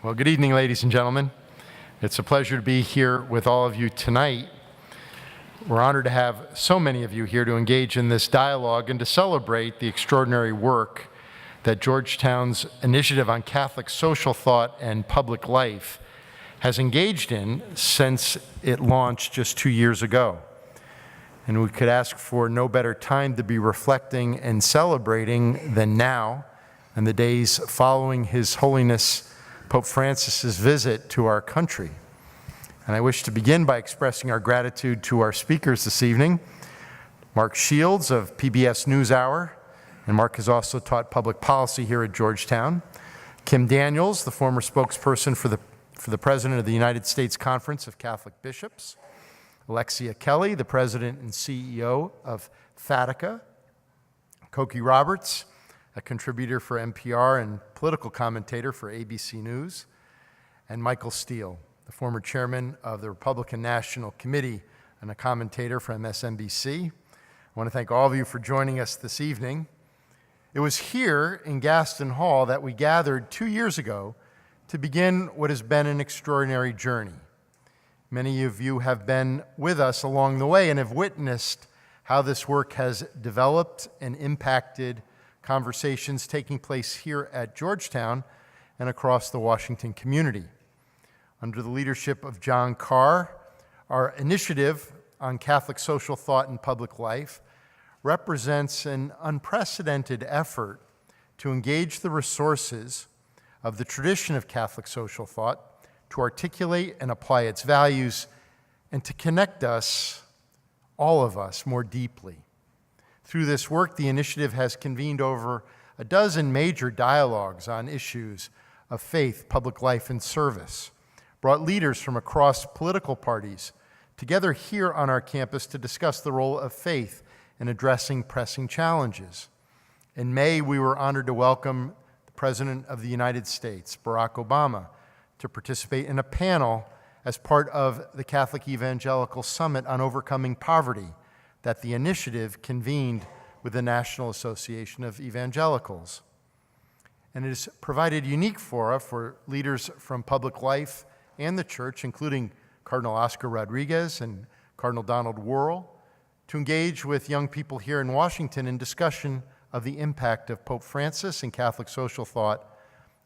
Well, good evening, ladies and gentlemen. It's a pleasure to be here with all of you tonight. We're honored to have so many of you here to engage in this dialogue and to celebrate the extraordinary work that Georgetown's initiative on Catholic social thought and public life has engaged in since it launched just 2 years ago. And we could ask for no better time to be reflecting and celebrating than now and the days following His Holiness Pope Francis's visit to our country. And I wish to begin by expressing our gratitude to our speakers this evening, Mark Shields of PBS NewsHour, and Mark has also taught public policy here at Georgetown, Kim Daniels, the former spokesperson for the President of the United States Conference of Catholic Bishops, Alexia Kelly, the President and CEO of Fatica, Cokie Roberts, a contributor for NPR and political commentator for ABC News, and Michael Steele, the former chairman of the Republican National Committee and a commentator for MSNBC. I want to thank all of you for joining us this evening. It was here in Gaston Hall that we gathered 2 years ago to begin what has been an extraordinary journey. Many of you have been with us along the way and have witnessed how this work has developed and impacted conversations taking place here at Georgetown and across the Washington community. Under the leadership of John Carr, our initiative on Catholic social thought and public life represents an unprecedented effort to engage the resources of the tradition of Catholic social thought, to articulate and apply its values, and to connect us, all of us, more deeply. Through this work, the initiative has convened over a dozen major dialogues on issues of faith, public life, and service, brought leaders from across political parties together here on our campus to discuss the role of faith in addressing pressing challenges. In May, we were honored to welcome the President of the United States, Barack Obama, to participate in a panel as part of the Catholic Evangelical Summit on Overcoming Poverty that the initiative convened with the National Association of Evangelicals. And it has provided unique fora for leaders from public life and the church, including Cardinal Oscar Rodriguez and Cardinal Donald Wuerl, to engage with young people here in Washington in discussion of the impact of Pope Francis and Catholic social thought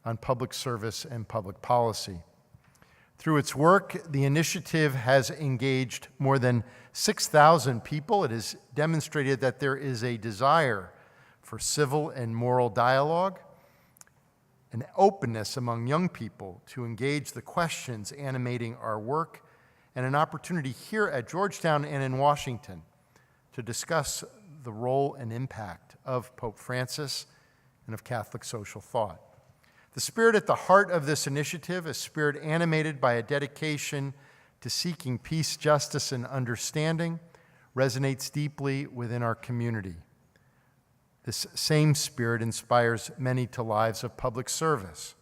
on public service and public policy. Through its work, the initiative has engaged more than 6,000 people. It has demonstrated that there is a desire for civil and moral dialogue, an openness among young people to engage the questions animating our work, and an opportunity here at Georgetown and in Washington to discuss the role and impact of Pope Francis and of Catholic social thought. The spirit at the heart of this initiative, a spirit animated by a dedication to seeking peace, justice, and understanding, resonates deeply within our community. This same spirit inspires many to lives of public service.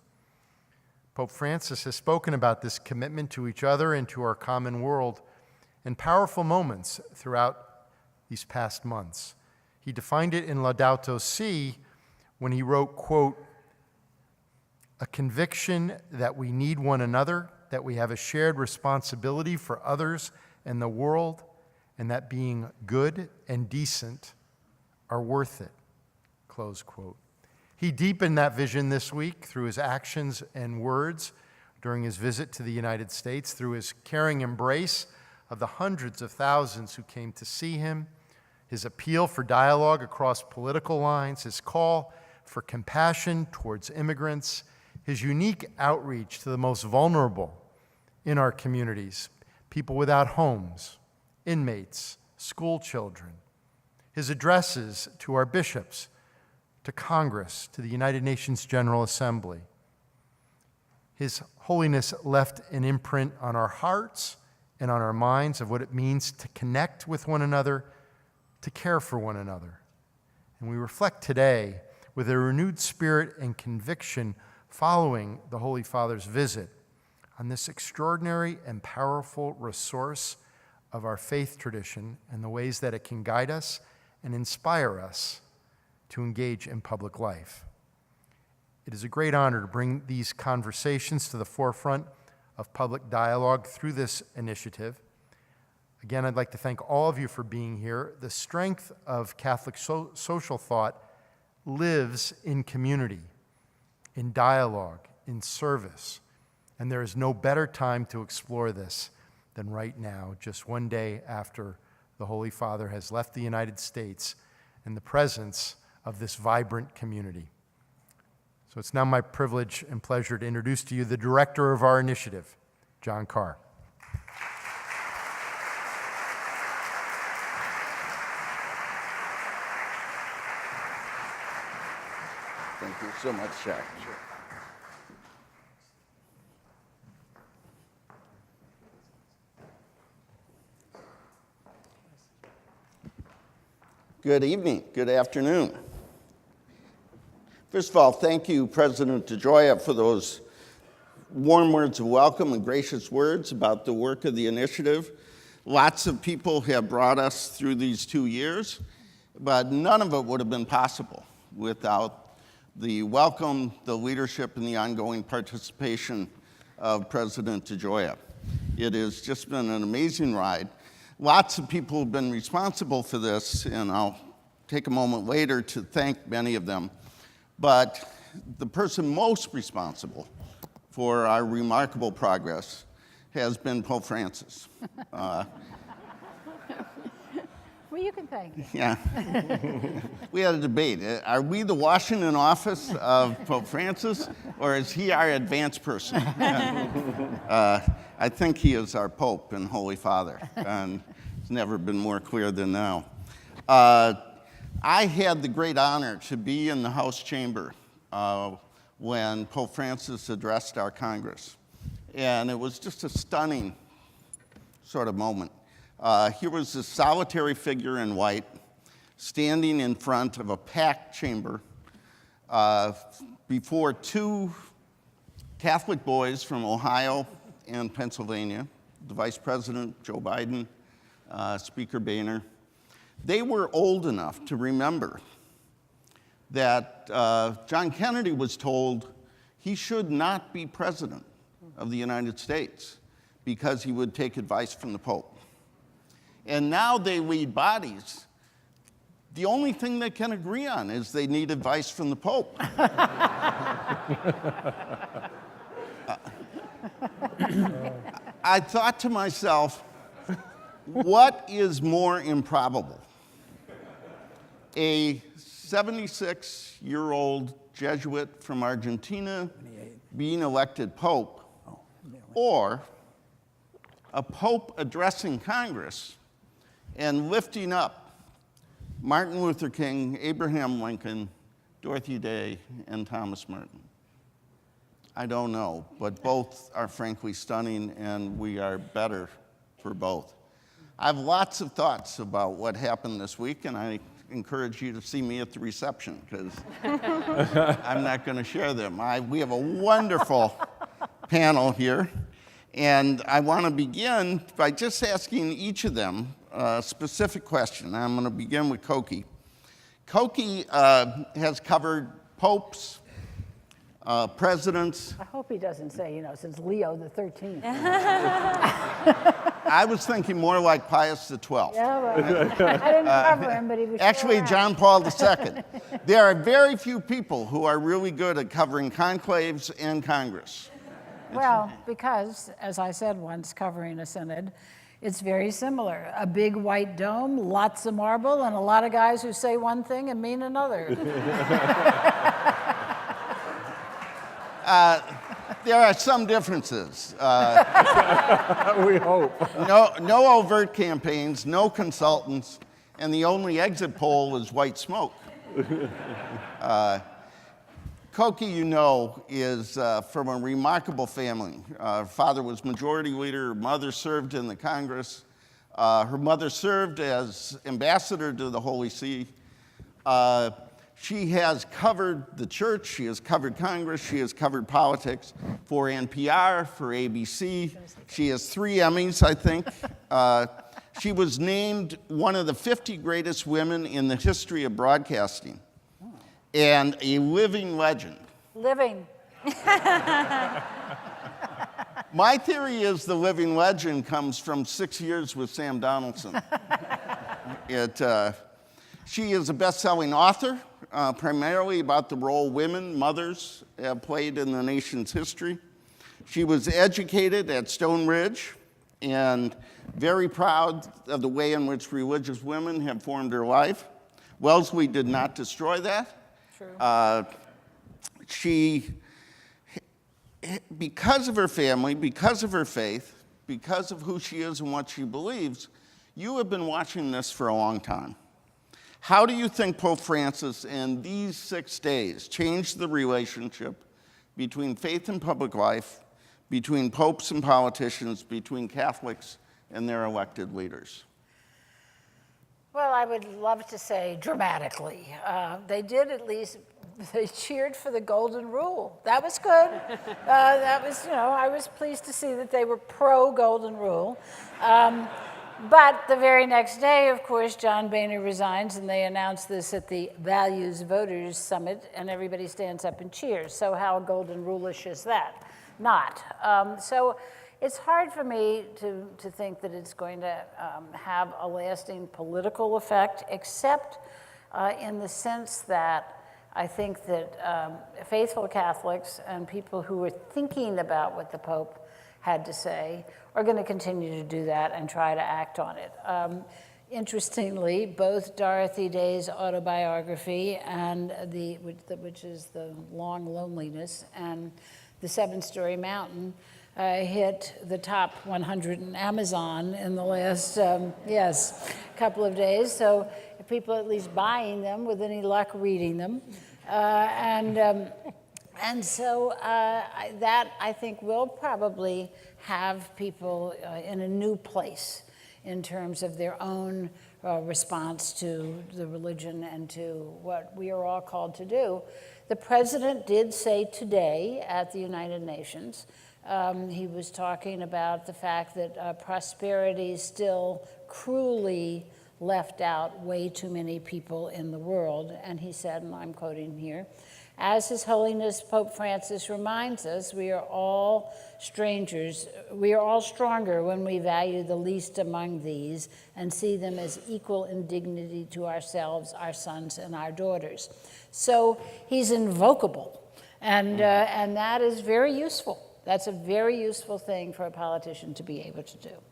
Pope Francis has spoken about this commitment to each other and to our common world in powerful moments throughout these past months. He defined it in Laudato Si when he wrote, quote, "A conviction that we need one another, that we have a shared responsibility for others and the world, and that being good and decent are worth it," close quote. He deepened that vision this week through his actions and words during his visit to the United States, through his caring embrace of the hundreds of thousands who came to see him, his appeal for dialogue across political lines, his call for compassion towards immigrants, his unique outreach to the most vulnerable in our communities, people without homes, inmates, school children, his addresses to our bishops, to Congress, to the United Nations General Assembly. His Holiness left an imprint on our hearts and on our minds of what it means to connect with one another, to care for one another. And we reflect today with a renewed spirit and conviction following the Holy Father's visit on this extraordinary and powerful resource of our faith tradition and the ways that it can guide us and inspire us to engage in public life. It is a great honor to bring these conversations to the forefront of public dialogue through this initiative. Again, I'd like to thank all of you for being here. The strength of Catholic social thought lives in community, in dialogue, in service. And there is no better time to explore this than right now, just one day after the Holy Father has left the United States in the presence of this vibrant community. So it's now my privilege and pleasure to introduce to you the director of our initiative, John Carr. Thank you so much, Jack. Good evening, good afternoon. First of all, thank you, President DeGioia, for those warm words of welcome and gracious words about the work of the initiative. Lots of people have brought us through these 2 years, but none of it would have been possible without the welcome, the leadership, and the ongoing participation of President DeGioia. It has just been an amazing ride. Lots of people have been responsible for this, and I'll take a moment later to thank many of them. But the person most responsible for our remarkable progress has been Pope Francis. Well, you can thank him. Yeah. We had a debate. Are we the Washington office of Pope Francis, or is he our advance person? I think he is our Pope and Holy Father, and it's never been more clear than now. I had the great honor to be in the House chamber when Pope Francis addressed our Congress, and it was just a stunning sort of moment. Here was this solitary figure in white standing in front of a packed chamber before two Catholic boys from Ohio and Pennsylvania, the Vice President, Joe Biden, Speaker Boehner. They were old enough to remember that John Kennedy was told he should not be president of the United States because he would take advice from the Pope. And now they lead bodies. The only thing they can agree on is they need advice from the Pope. I thought to myself, what is more improbable? A 76-year-old Jesuit from Argentina being elected Pope, or a Pope addressing Congress and lifting up Martin Luther King, Abraham Lincoln, Dorothy Day, and Thomas Merton? I don't know, but both are frankly stunning, and we are better for both. I have lots of thoughts about what happened this week, and I encourage you to see me at the reception, because I'm not going to share them. We have a wonderful panel here, and I want to begin by just asking each of them a specific question. I'm going to begin with Koki. Koki has covered popes, presidents. I hope he doesn't say, since Leo the 13th. I was thinking more like Pius XII. Yeah, well, I didn't cover him, but he was Actually, sure John Paul II. There are very few people who are really good at covering conclaves and Congress. Well, because, as I said once, covering a synod, it's very similar. A big white dome, lots of marble, and a lot of guys who say one thing and mean another. There are some differences. We hope. No overt campaigns, no consultants, and the only exit poll is white smoke. Koki, is from a remarkable family. Her father was majority leader. Her mother served in the Congress. Her mother served as ambassador to the Holy See. She has covered the church, she has covered Congress, she has covered politics for NPR, for ABC. She has 3 Emmys, I think. She was named one of the 50 greatest women in the history of broadcasting and a living legend Living. My theory is the living legend comes from 6 years with Sam Donaldson. She is a best-selling author, primarily about the role women, mothers, have played in the nation's history. She was educated at Stone Ridge and very proud of the way in which religious women have formed her life. Wellesley did not destroy that. True. She, because of her family, because of her faith, because of who she is and what she believes, you have been watching this for a long time. How do you think Pope Francis in these 6 days changed the relationship between faith and public life, between popes and politicians, between Catholics and their elected leaders? Well, I would love to say dramatically. They did at least, they cheered for the golden rule. That was good. That was, I was pleased to see that they were pro-golden rule. But the very next day, of course, John Boehner resigns, and they announce this at the Values Voters Summit, and everybody stands up and cheers. So how golden rule-ish is that? Not. So it's hard for me to think that it's going to have a lasting political effect, except in the sense that I think that faithful Catholics and people who are thinking about what the Pope had to say are going to continue to do that and try to act on it. Interestingly, both Dorothy Day's autobiography and which is The Long Loneliness, and The Seven-Story Mountain hit the top 100 in Amazon in the last, couple of days. So if people are at least buying them, with any luck, reading them. And so that, I think, will probably have people in a new place in terms of their own response to the religion and to what we are all called to do. The president did say today at the United Nations, he was talking about the fact that prosperity still cruelly left out way too many people in the world. And he said, and I'm quoting here, "As His Holiness Pope Francis reminds us, we are all strangers. We are all stronger when we value the least among these and see them as equal in dignity to ourselves, our sons, and our daughters." So he's invocable, and that is very useful. That's a very useful thing for a politician to be able to do.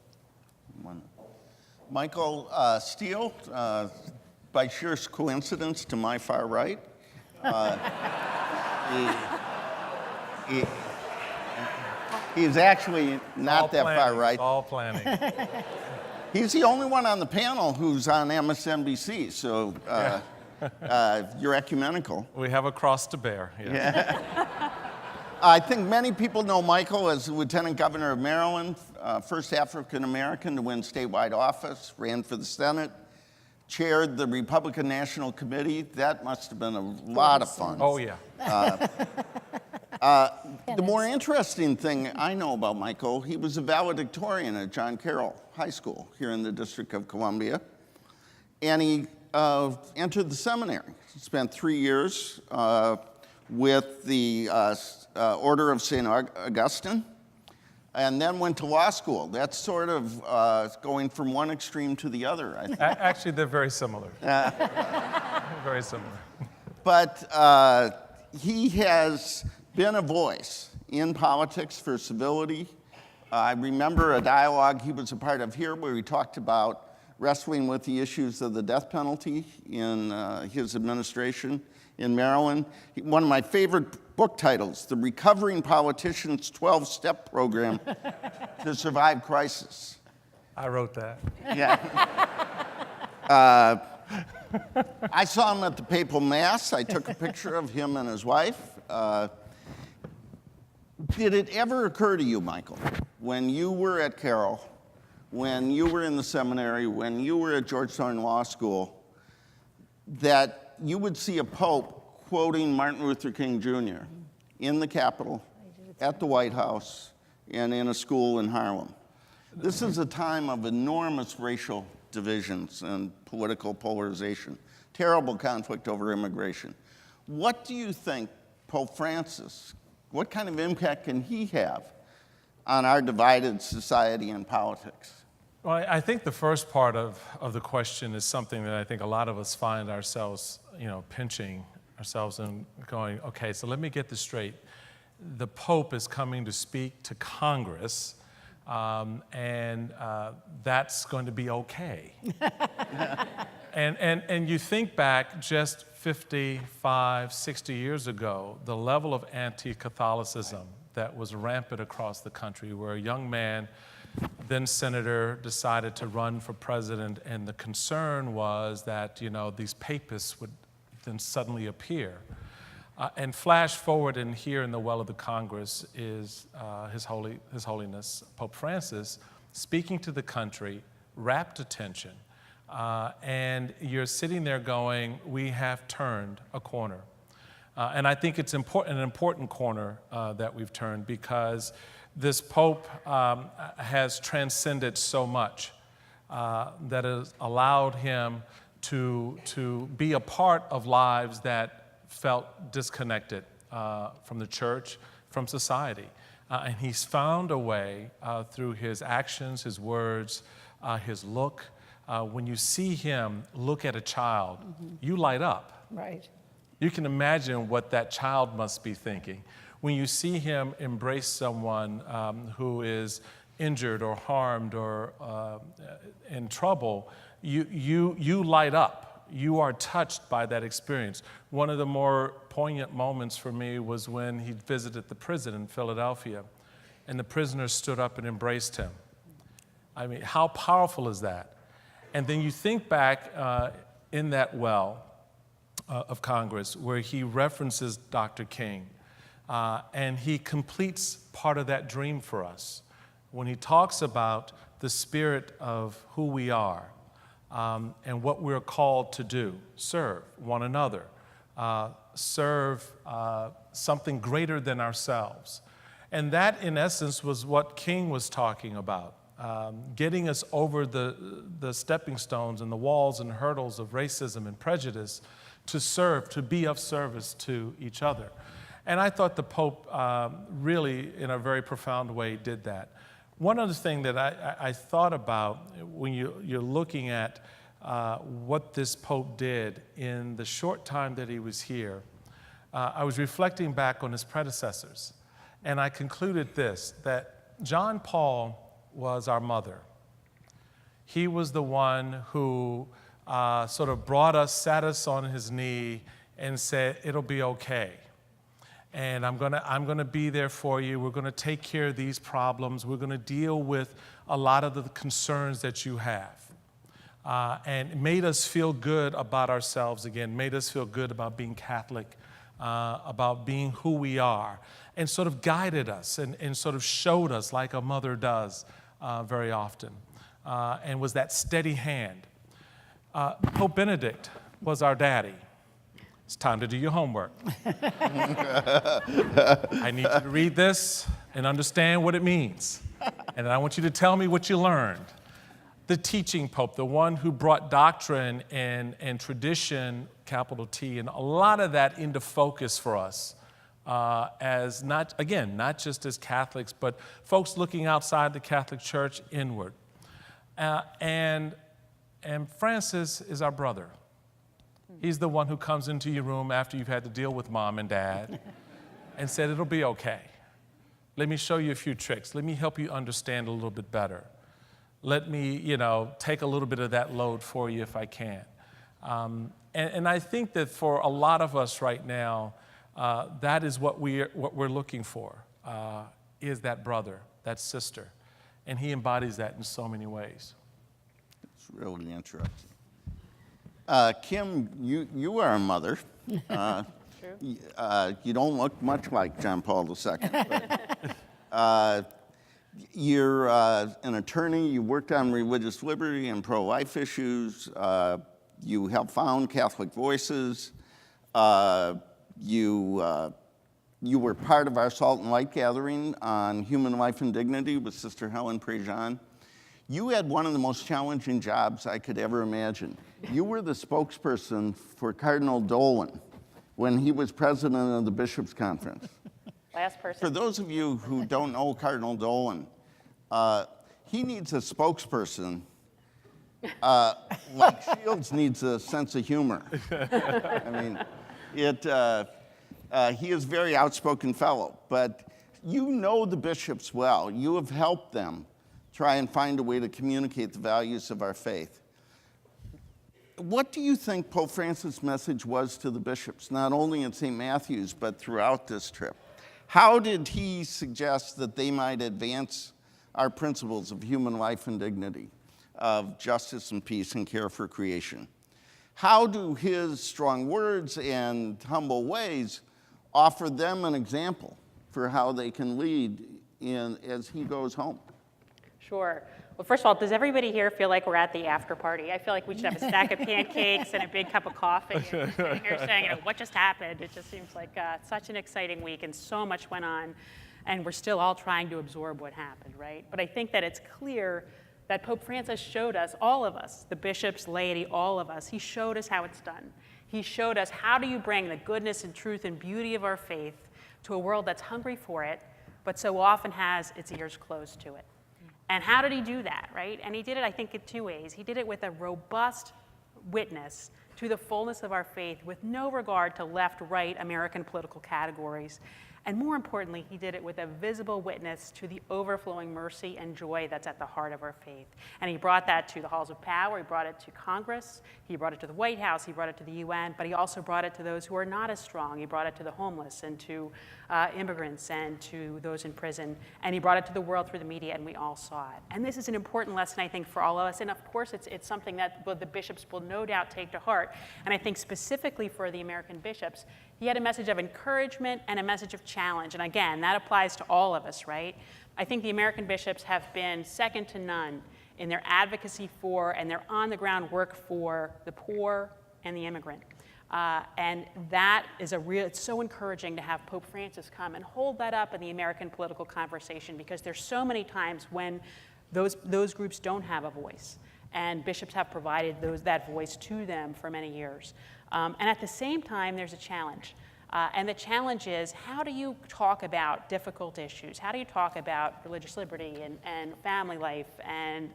Michael Steele, by sheer coincidence to my far right, he's actually not that far right. All planning. He's the only one on the panel who's on MSNBC, so you're ecumenical. We have a cross to bear. Yes. Yeah. I think many people know Michael as Lieutenant Governor of Maryland, first African-American to win statewide office, ran for the Senate, chaired the Republican National Committee. That must have been a lot of fun. Oh, yeah. The more interesting thing I know about Michael, he was a valedictorian at John Carroll High School here in the District of Columbia. And he entered the seminary. He spent 3 years with the Order of St. Augustine, and then went to law school. That's sort of going from one extreme to the other, I think. Actually, they're very similar. Very similar. But he has been a voice in politics for civility. I remember a dialogue he was a part of here where he talked about wrestling with the issues of the death penalty in his administration in Maryland. One of my favorite book titles, The Recovering Politician's 12-Step Program to Survive Crisis. I wrote that. Yeah. I saw him at the Papal Mass. I took a picture of him and his wife. Did it ever occur to you, Michael, when you were at Carroll, when you were in the seminary, when you were at Georgetown Law School, that you would see a pope quoting Martin Luther King Jr. in the Capitol, at the White House, and in a school in Harlem? This is a time of enormous racial divisions and political polarization, terrible conflict over immigration. What do you think Pope Francis? What kind of impact can he have on our divided society and politics? Well, I think the first part of the question is something that I think a lot of us find ourselves, pinching ourselves and going, okay, so let me get this straight. The Pope is coming to speak to Congress, and that's going to be okay. And you think back just 55, 60 years ago, the level of anti-Catholicism that was rampant across the country, where a young man, then senator, decided to run for president, and the concern was that, these papists would then suddenly appear. And flash forward, and here in the well of the Congress is His Holiness Pope Francis speaking to the country, rapt attention, and you're sitting there going, we have turned a corner. And I think it's an important corner that we've turned, because this Pope has transcended so much that has allowed him to be a part of lives that felt disconnected from the church, from society. And he's found a way through his actions, his words, his look. When you see him look at a child, you light up. Right. You can imagine what that child must be thinking. When you see him embrace someone who is injured or harmed or in trouble, you light up. You are touched by that experience. One of the more poignant moments for me was when he visited the prison in Philadelphia, and the prisoners stood up and embraced him. I mean, how powerful is that? And then you think back in that well of Congress, where he references Dr. King, and he completes part of that dream for us when he talks about the spirit of who we are. And what we're called to do: serve one another, serve something greater than ourselves. And that, in essence, was what King was talking about, getting us over the stepping stones and the walls and hurdles of racism and prejudice to serve, to be of service to each other. And I thought the Pope really, in a very profound way, did that. One other thing that I thought about when you're looking at what this Pope did in the short time that he was here, I was reflecting back on his predecessors, and I concluded this, that John Paul was our mother. He was the one who sort of brought us, sat us on his knee, and said, it'll be okay. And I'm gonna be there for you. We're gonna take care of these problems. We're gonna deal with a lot of the concerns that you have. And made us feel good about ourselves again, made us feel good about being Catholic, about being who we are, and sort of guided us and sort of showed us, like a mother does very often, and was that steady hand. Pope Benedict was our daddy. It's time to do your homework. I need you to read this and understand what it means. And then I want you to tell me what you learned. The teaching Pope, the one who brought doctrine and tradition, capital T, and a lot of that into focus for us as not just as Catholics, but folks looking outside the Catholic Church inward. And Francis is our brother. He's the one who comes into your room after you've had to deal with mom and dad and said, it'll be okay. Let me show you a few tricks. Let me help you understand a little bit better. Let me, take a little bit of that load for you if I can. And I think that for a lot of us right now, that is what we're looking for, is that brother, that sister. And he embodies that in so many ways. It's really interesting. Kim, you are a mother. True. You don't look much like John Paul II. But, you're an attorney. You worked on religious liberty and pro-life issues. You helped found Catholic Voices. You were part of our Salt and Light gathering on human life and dignity with Sister Helen Prejean. You had one of the most challenging jobs I could ever imagine. You were the spokesperson for Cardinal Dolan when he was president of the Bishops' Conference. Last person. For those of you who don't know Cardinal Dolan, he needs a spokesperson like Shields needs a sense of humor. I mean, he is a very outspoken fellow, but you know the bishops well. You have helped them try and find a way to communicate the values of our faith. What do you think Pope Francis' message was to the bishops, not only in St. Matthew's, but throughout this trip? How did he suggest that they might advance our principles of human life and dignity, of justice and peace and care for creation? How do his strong words and humble ways offer them an example for how they can lead as he goes home? Sure. Well, first of all, does everybody here feel like we're at the after party? I feel like we should have a stack of pancakes and a big cup of coffee. And we're sitting here saying, what just happened? It just seems like such an exciting week, and so much went on, and we're still all trying to absorb what happened, right? But I think that it's clear that Pope Francis showed us, all of us, the bishops, laity, all of us, he showed us how it's done. He showed us how do you bring the goodness and truth and beauty of our faith to a world that's hungry for it, but so often has its ears closed to it. And how did he do that, right? And he did it, I think, in two ways. He did it with a robust witness to the fullness of our faith with no regard to left-right American political categories. And more importantly, he did it with a visible witness to the overflowing mercy and joy that's at the heart of our faith. And he brought that to the halls of power, he brought it to Congress, he brought it to the White House, he brought it to the UN, but he also brought it to those who are not as strong. He brought it to the homeless and to immigrants and to those in prison. And he brought it to the world through the media, and we all saw it. And this is an important lesson, I think, for all of us. And of course, it's something that the bishops will no doubt take to heart. And I think specifically for the American bishops, he had a message of encouragement and a message of challenge. And again, that applies to all of us, right? I think the American bishops have been second to none in their advocacy for and their on-the-ground work for the poor and the immigrant. And that is it's so encouraging to have Pope Francis come and hold that up in the American political conversation, because there's so many times when those groups don't have a voice. And bishops have provided that voice to them for many years. And at the same time, there's a challenge. And the challenge is, how do you talk about difficult issues? How do you talk about religious liberty and family life and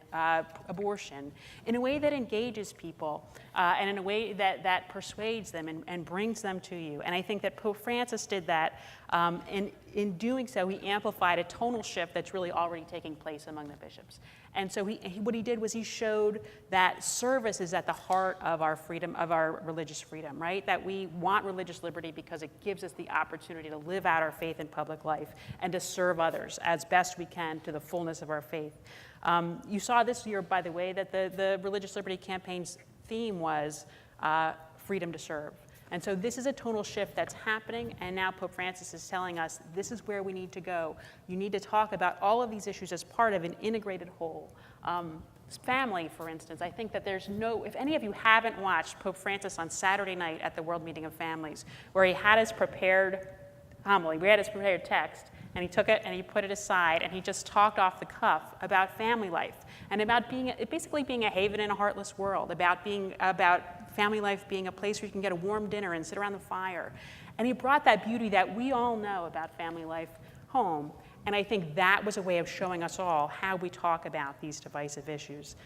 abortion in a way that engages people and in a way that persuades them and brings them to you? And I think that Pope Francis did that. In doing so, he amplified a tonal shift that's really already taking place among the bishops. And so what he did was he showed that service is at the heart of our freedom, of our religious freedom, right? That we want religious liberty because it gives us the opportunity to live out our faith in public life and to serve others as best we can to the fullness of our faith. You saw this year, by the way, that the Religious Liberty Campaign's theme was freedom to serve. And so this is a tonal shift that's happening, and now Pope Francis is telling us this is where we need to go. You need to talk about all of these issues as part of an integrated whole. Family, for instance, I think that if any of you haven't watched Pope Francis on Saturday night at the World Meeting of Families, where he had his prepared homily, we had his prepared text, and he took it and he put it aside, and he just talked off the cuff about family life and about basically being a haven in a heartless world, about family life being a place where you can get a warm dinner and sit around the fire. And he brought that beauty that we all know about family life home. And I think that was a way of showing us all how we talk about these divisive issues.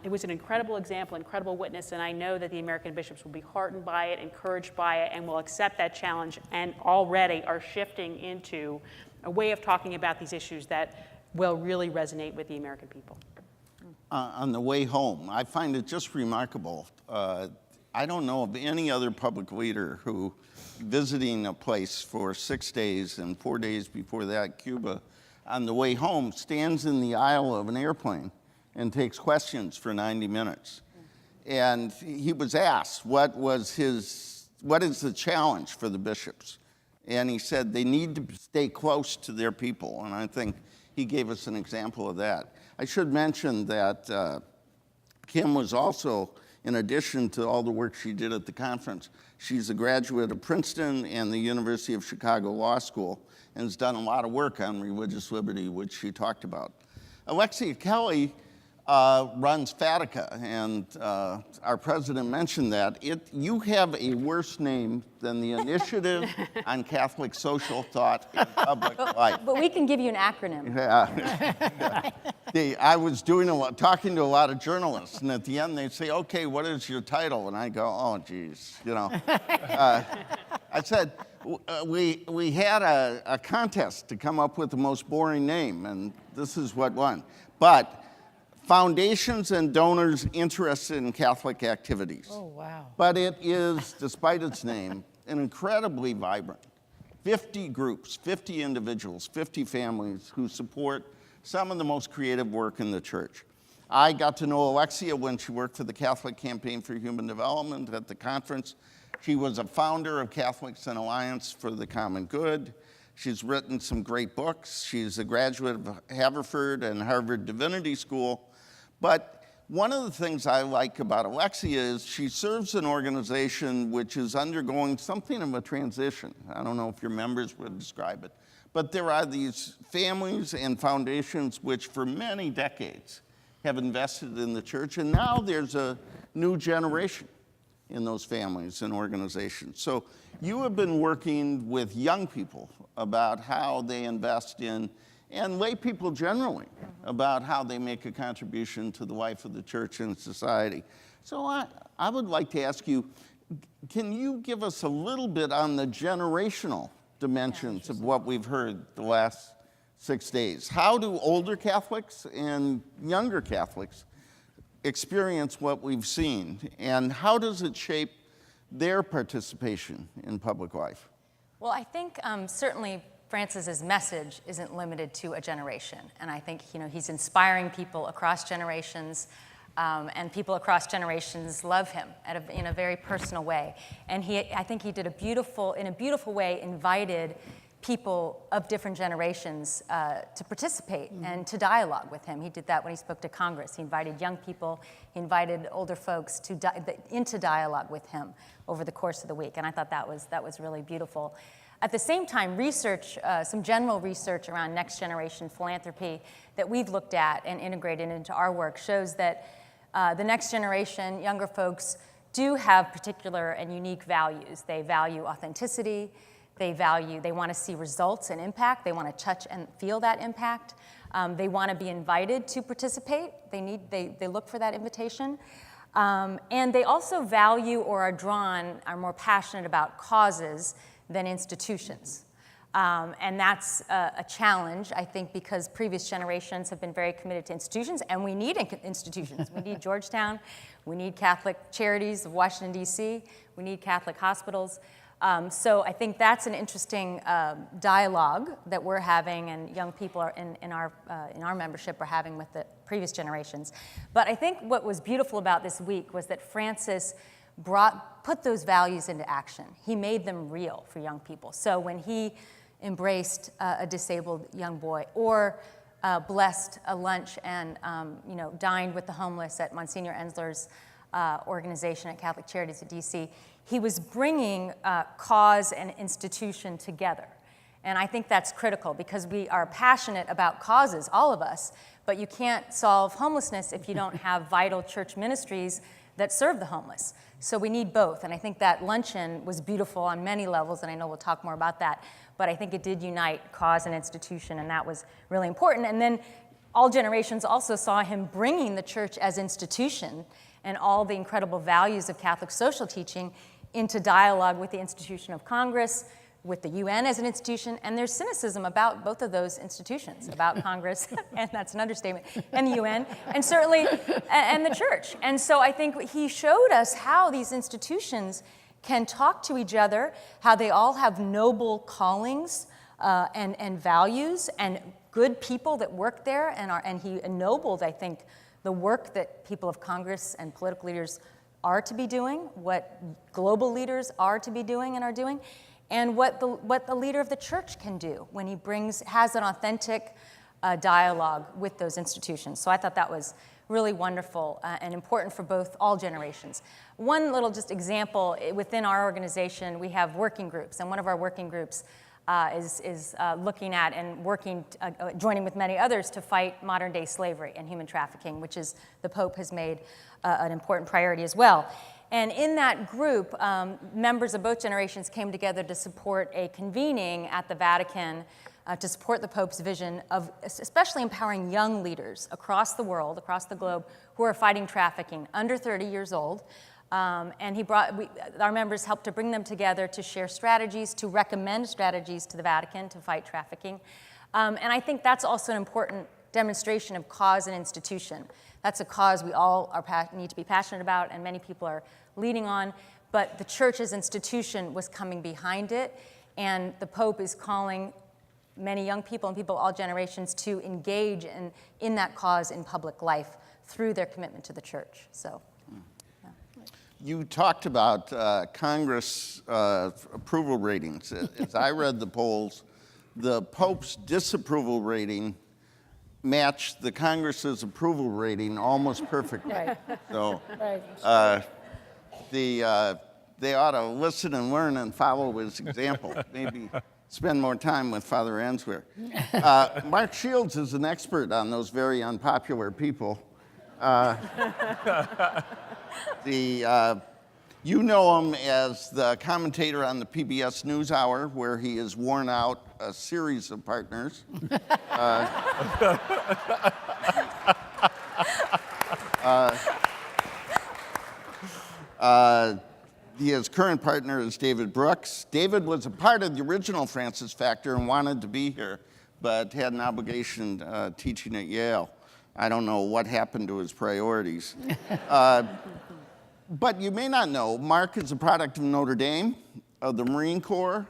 It was an incredible example, incredible witness, and I know that the American bishops will be heartened by it, encouraged by it, and will accept that challenge, and already are shifting into a way of talking about these issues that will really resonate with the American people. On the way home, I find it just remarkable. I don't know of any other public leader who, visiting a place for 6 days and 4 days before that, Cuba, on the way home, stands in the aisle of an airplane and takes questions for 90 minutes. And he was asked, what is the challenge for the bishops? And he said they need to stay close to their people. And I think he gave us an example of that. I should mention that Kim was also, in addition to all the work she did at the conference, she's a graduate of Princeton and the University of Chicago Law School and has done a lot of work on religious liberty, which she talked about. Alexia Kelly runs Fatica, and our president mentioned that. You have a worse name than the Initiative on Catholic Social Thought in Public Life. But we can give you an acronym. Yeah. I was talking to a lot of journalists, and at the end they say, "Okay, what is your title?" And I go, "Oh, geez, you know." I said, we had a contest to come up with the most boring name, and this is what won. But foundations and donors interested in Catholic activities. Oh, wow. But it is, despite its name, an incredibly vibrant. 50 groups, 50 individuals, 50 families who support some of the most creative work in the church. I got to know Alexia when she worked for the Catholic Campaign for Human Development at the conference. She was a founder of Catholics in Alliance for the Common Good. She's written some great books. She's a graduate of Haverford and Harvard Divinity School. But one of the things I like about Alexia is she serves an organization which is undergoing something of a transition. I don't know if your members would describe it. But there are these families and foundations which for many decades have invested in the church, and now there's a new generation in those families and organizations. So you have been working with young people about how they invest in, and lay people generally, about how they make a contribution to the life of the church and society. So I would like to ask you, can you give us a little bit on the generational dimensions of what we've heard the last 6 days? How do older Catholics and younger Catholics experience what we've seen, and how does it shape their participation in public life? Well, I think certainly Francis's message isn't limited to a generation, and I think he's inspiring people across generations, and people across generations love him in a very personal way. And I think he did in a beautiful way, invited people of different generations to participate and to dialogue with him. He did that when he spoke to Congress. He invited young people, he invited older folks into dialogue with him over the course of the week, and I thought that was really beautiful. At the same time, research, some general research around next generation philanthropy that we've looked at and integrated into our work shows that the next generation, younger folks, do have particular and unique values. They value authenticity. They want to see results and impact. They want to touch and feel that impact. They want to be invited to participate. They look for that invitation. And they also value or are more passionate about causes than institutions. And that's a challenge, I think, because previous generations have been very committed to institutions, and we need institutions. We need Georgetown, we need Catholic Charities of Washington, D.C., we need Catholic hospitals. So I think that's an interesting dialogue that we're having, and young people in our membership are having with the previous generations. But I think what was beautiful about this week was that Francis put those values into action. He made them real for young people. So when he embraced a disabled young boy, or blessed a lunch and dined with the homeless at Monsignor Ensler's organization at Catholic Charities of DC, he was bringing cause and institution together. And I think that's critical, because we are passionate about causes, all of us, but you can't solve homelessness if you don't have vital church ministries that serve the homeless. So we need both, and I think that luncheon was beautiful on many levels, and I know we'll talk more about that, but I think it did unite cause and institution, and that was really important. And then all generations also saw him bringing the church as institution and all the incredible values of Catholic social teaching into dialogue with the institution of Congress, with the UN as an institution, and there's cynicism about both of those institutions, about Congress, and that's an understatement, and the UN, and certainly, and the church. And so I think he showed us how these institutions can talk to each other, how they all have noble callings and values, and good people that work there, and he ennobled, I think, the work that people of Congress and political leaders are to be doing, what global leaders are to be doing and are doing, and what the leader of the church can do when he has an authentic dialogue with those institutions. So I thought that was really wonderful and important for all generations. One little just example, within our organization, we have working groups, and one of our working groups is looking at and working, joining with many others to fight modern-day slavery and human trafficking, which is the Pope has made an important priority as well. And in that group, members of both generations came together to support a convening at the Vatican to support the Pope's vision of especially empowering young leaders across the world, across the globe, who are fighting trafficking, under 30 years old. And our members helped to bring them together to share strategies, to recommend strategies to the Vatican to fight trafficking. And I think that's also an important demonstration of cause and institution. That's a cause we all need to be passionate about, and many people are leading on. But the church as institution was coming behind it, and the Pope is calling many young people and people of all generations to engage in that cause in public life through their commitment to the church. So. You talked about Congress approval ratings. As I read the polls, the Pope's disapproval rating matched the Congress's approval rating almost perfectly. Right. So Right. they ought to listen and learn and follow his example. Maybe spend more time with Father Answer. Mark Shields is an expert on those very unpopular people. You know him as the commentator on the PBS NewsHour, where he has worn out a series of partners. His current partner is David Brooks. David was a part of the original Francis Factor and wanted to be here, but had an obligation teaching at Yale. I don't know what happened to his priorities. But you may not know, Mark is a product of Notre Dame, of the Marine Corps,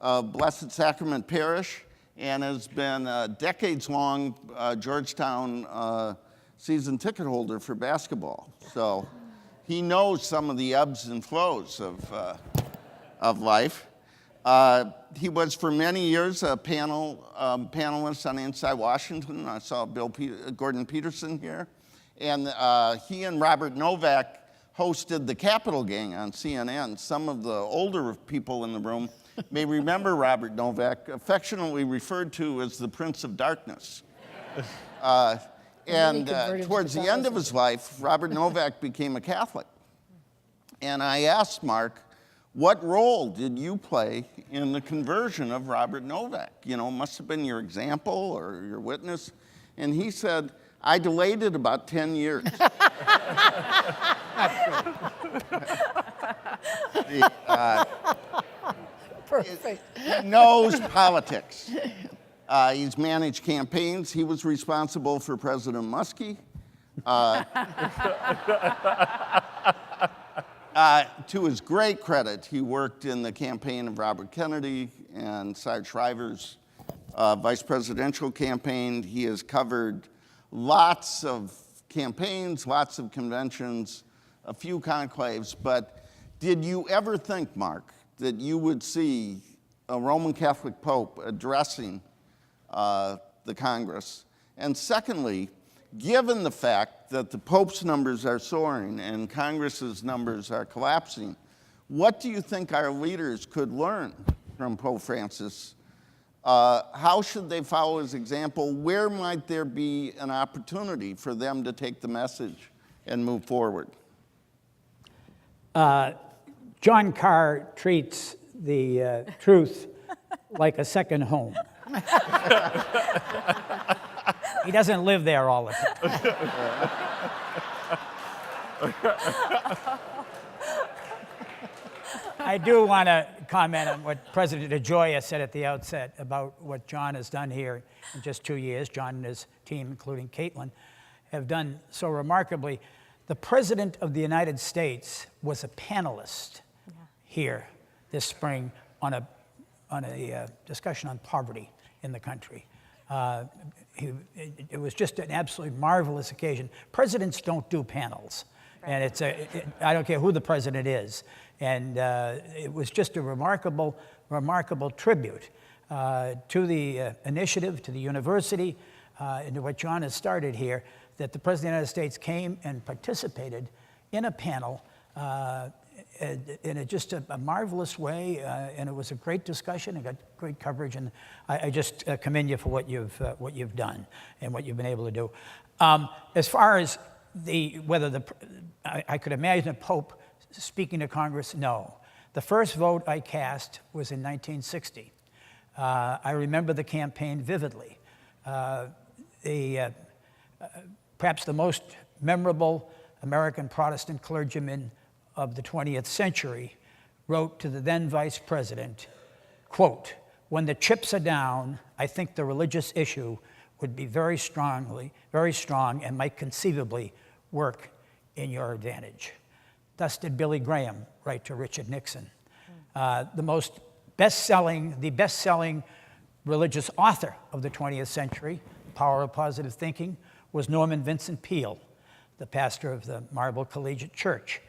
of Blessed Sacrament Parish, and has been a decades-long Georgetown season ticket holder for basketball. So he knows some of the ebbs and flows of life. He was for many years a panelist on Inside Washington. I saw Gordon Peterson here. And he and Robert Novak hosted the Capitol Gang on CNN. Some of the older people in the room may remember Robert Novak, affectionately referred to as the Prince of Darkness. Towards the end of his life, Robert Novak became a Catholic. And I asked Mark, what role did you play in the conversion of Robert Novak? You know, must have been your example or your witness. And he said, I delayed it about 10 years. Perfect. He knows politics. He's managed campaigns. He was responsible for President Muskie. To his great credit, he worked in the campaign of Robert Kennedy and Cy Shriver's vice presidential campaign. He has covered lots of campaigns, lots of conventions, a few conclaves. But did you ever think, Mark, that you would see a Roman Catholic Pope addressing the Congress? And secondly, given the fact that the Pope's numbers are soaring and Congress's numbers are collapsing, what do you think our leaders could learn from Pope Francis? How should they follow his example? Where might there be an opportunity for them to take the message and move forward? John Carr treats the truth like a second home. He doesn't live there all the time. I do want to comment on what President DeGioia said at the outset about what John has done here in just 2 years. John and his team, including Caitlin, have done so remarkably. The President of the United States was a panelist here this spring on a discussion on poverty in the country. It was just an absolutely marvelous occasion. Presidents don't do panels, and I don't care who the president is. And it was just a remarkable tribute to the initiative, to the university, and to what John has started here, that the President of the United States came and participated in a panel in just a marvelous way, and it was a great discussion. It got great coverage, and I just commend you for what you've done and what you've been able to do. As far as whether I could imagine a Pope speaking to Congress, no. The first vote I cast was in 1960. I remember the campaign vividly. Perhaps the most memorable American Protestant clergyman of the 20th century wrote to the then vice president, quote, "When the chips are down, I think the religious issue would be very strong and might conceivably work in your advantage." Thus did Billy Graham write to Richard Nixon. The best-selling religious author of the 20th century, Power of Positive Thinking, was Norman Vincent Peale, the pastor of the Marble Collegiate Church,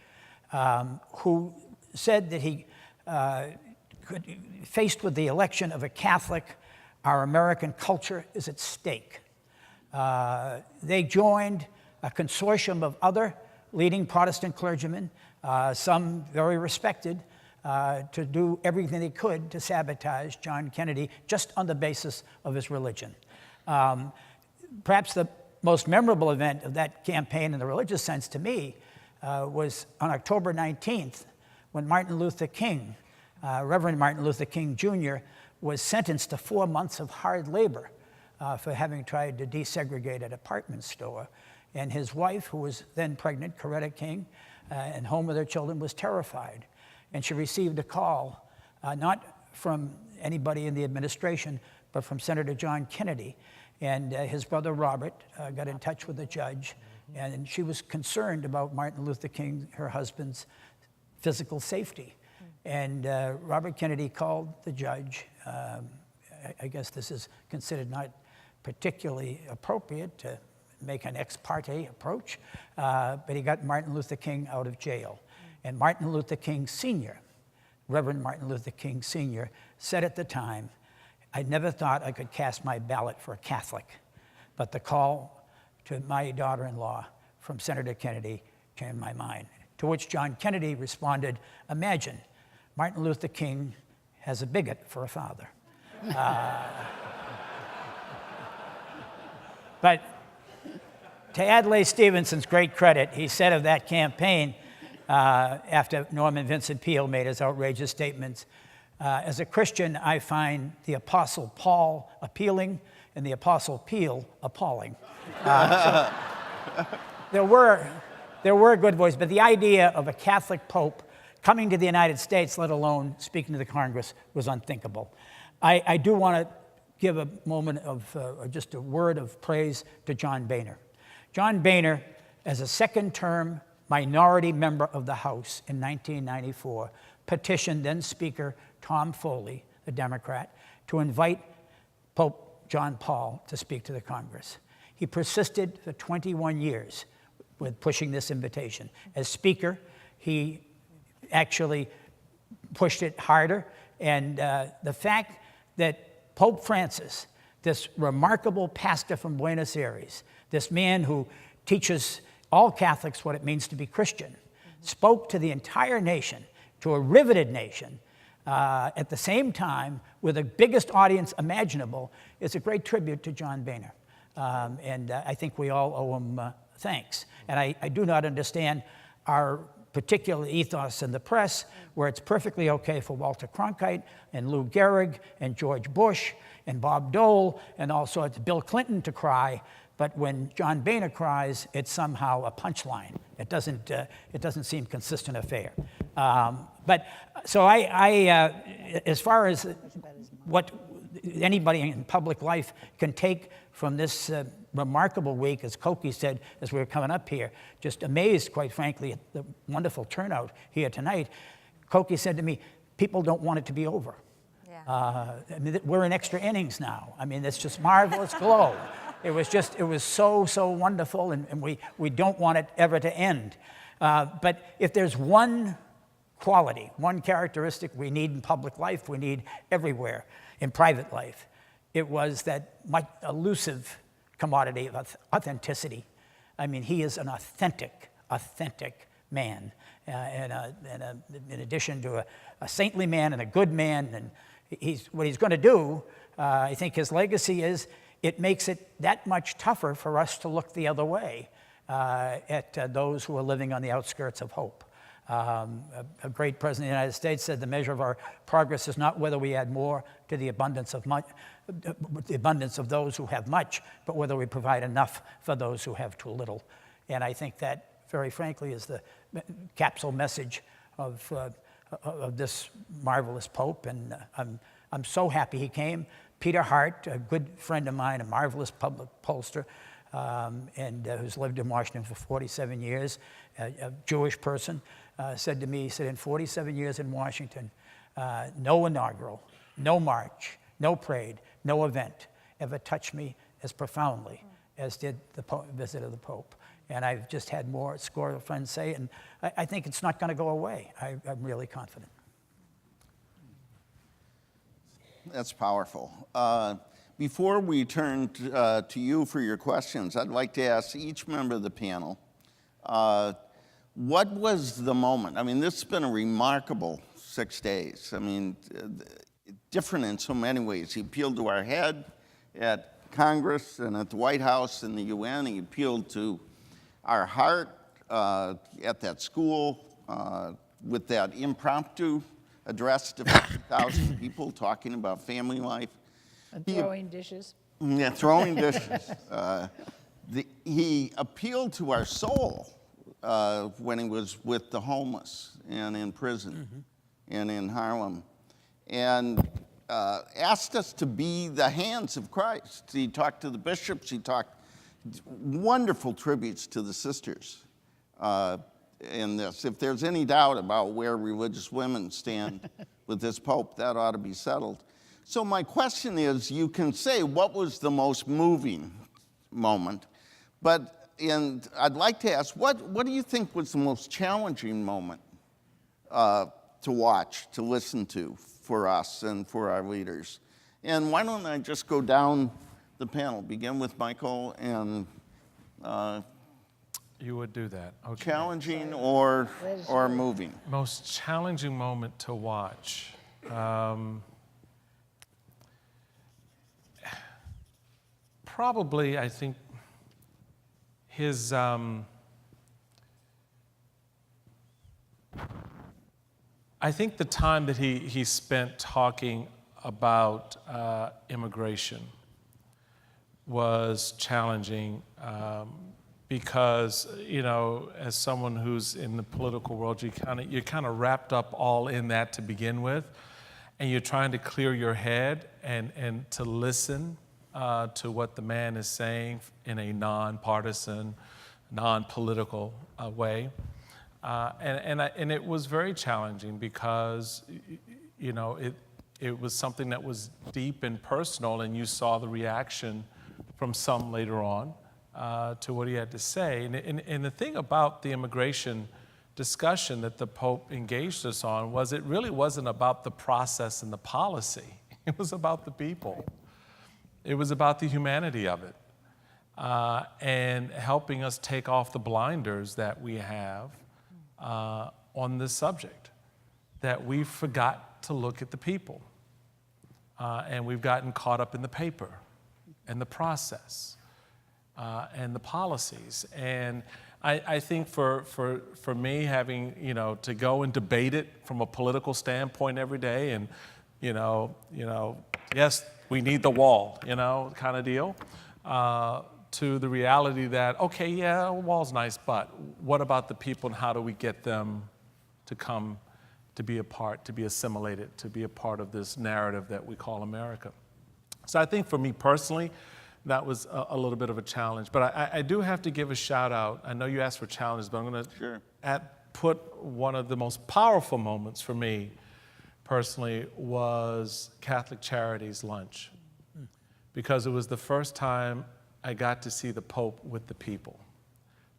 who said that he, faced with the election of a Catholic, our American culture is at stake. They joined a consortium of other leading Protestant clergymen, some very respected, to do everything they could to sabotage John Kennedy just on the basis of his religion. Perhaps the most memorable event of that campaign in the religious sense to me was on October 19th, when Martin Luther King, Reverend Martin Luther King Jr., was sentenced to 4 months of hard labor for having tried to desegregate an apartment store. And his wife, who was then pregnant, Coretta King, and home with her children, was terrified. And she received a call, not from anybody in the administration, but from Senator John Kennedy. And his brother Robert got in touch with the judge, and she was concerned about Martin Luther King, her husband's physical safety. And Robert Kennedy called the judge. I guess this is considered not particularly appropriate to make an ex parte approach, but he got Martin Luther King out of jail. And Martin Luther King Sr., Reverend Martin Luther King Sr., said at the time, "I never thought I could cast my ballot for a Catholic, but the call to my daughter-in-law from Senator Kennedy changed my mind." To which John Kennedy responded, "Imagine, Martin Luther King has a bigot for a father." But to Adlai Stevenson's great credit, he said of that campaign, after Norman Vincent Peale made his outrageous statements, "As a Christian, I find the Apostle Paul appealing and the Apostle Peale appalling." So there were good voices, but the idea of a Catholic Pope coming to the United States, let alone speaking to the Congress, was unthinkable. I do want to give a moment of just a word of praise to John Boehner. John Boehner, as a second-term minority member of the House in 1994, petitioned then Speaker Tom Foley, the Democrat, to invite Pope John Paul to speak to the Congress. He persisted for 21 years with pushing this invitation. As Speaker, he actually pushed it harder, and the fact that Pope Francis, this remarkable pastor from Buenos Aires, this man who teaches all Catholics what it means to be Christian, spoke to the entire nation, to a riveted nation, at the same time with the biggest audience imaginable, is a great tribute to John Boehner. And I think we all owe him thanks. And I do not understand our particular ethos in the press, where it's perfectly okay for Walter Cronkite and Lou Gehrig and George Bush and Bob Dole and all sorts, Bill Clinton to cry, but when John Boehner cries, it's somehow a punchline. It doesn't seem consistent affair. But so as far as what anybody in public life can take from this remarkable week, as Koki said as we were coming up here, just amazed, quite frankly, at the wonderful turnout here tonight. Koki said to me, people don't want it to be over. Yeah. I mean, we're in extra innings now. I mean, it's just marvelous glow. It was so wonderful, and we don't want it ever to end. But if there's one quality, one characteristic we need in public life, we need everywhere in private life, it was that much elusive commodity of authenticity. I mean, he is an authentic man, in addition to a saintly man and a good man. And what he's going to do, I think his legacy is, it makes it that much tougher for us to look the other way at those who are living on the outskirts of hope. A great president of the United States said the measure of our progress is not whether we add more to the abundance of those who have much, but whether we provide enough for those who have too little. And I think that, very frankly, is the capsule message of this marvelous Pope. And I'm so happy he came. Peter Hart, a good friend of mine, a marvelous public pollster, and who's lived in Washington for 47 years, a Jewish person, said to me, he said, in 47 years in Washington, no inaugural, no march, no parade, no event ever touched me as profoundly as did the visit of the Pope. And I've just had more score of friends say, and I think it's not going to go away. I'm really confident. That's powerful. Before we turn to you for your questions, I'd like to ask each member of the panel, what was the moment? I mean, this has been a remarkable 6 days. I mean, different in so many ways. He appealed to our head at Congress and at the White House and the UN. He appealed to our heart at that school with that impromptu address to 50,000 people talking about family life. And throwing dishes. Yeah, throwing dishes. He appealed to our soul when he was with the homeless and in prison and in Harlem, and asked us to be the hands of Christ. He talked to the bishops. He talked wonderful tributes to the sisters in this. If there's any doubt about where religious women stand with this Pope, that ought to be settled. So my question is, you can say what was the most moving moment, and I'd like to ask, what do you think was the most challenging moment to watch, to listen to for us and for our leaders? And why don't I just go down the panel, begin with Michael, and You would do that. Okay. challenging or moving? Most challenging moment to watch. Probably, I think, his I think the time that he spent talking about immigration was challenging because, you know, as someone who's in the political world, you're kind of wrapped up all in that to begin with, and you're trying to clear your head and to listen to what the man is saying in a nonpartisan, non-political way. And it was very challenging because, you know, it was something that was deep and personal, and you saw the reaction from some later on to what he had to say. And the thing about the immigration discussion that the Pope engaged us on was it really wasn't about the process and the policy. It was about the people. It was about the humanity of it and helping us take off the blinders that we have on this subject, that we forgot to look at the people. And we've gotten caught up in the paper and the process and the policies. And I think for me, having, you know, to go and debate it from a political standpoint every day and, you know, yes, we need the wall, you know, kind of deal, to the reality that, okay, yeah, a wall's nice, but what about the people and how do we get them to come to be a part, to be assimilated, to be a part of this narrative that we call America? So I think for me personally, that was a little bit of a challenge. But I do have to give a shout out. I know you asked for challenges, but I'm going to put one of the most powerful moments for me personally was Catholic Charities lunch, because it was the first time I got to see the Pope with the people,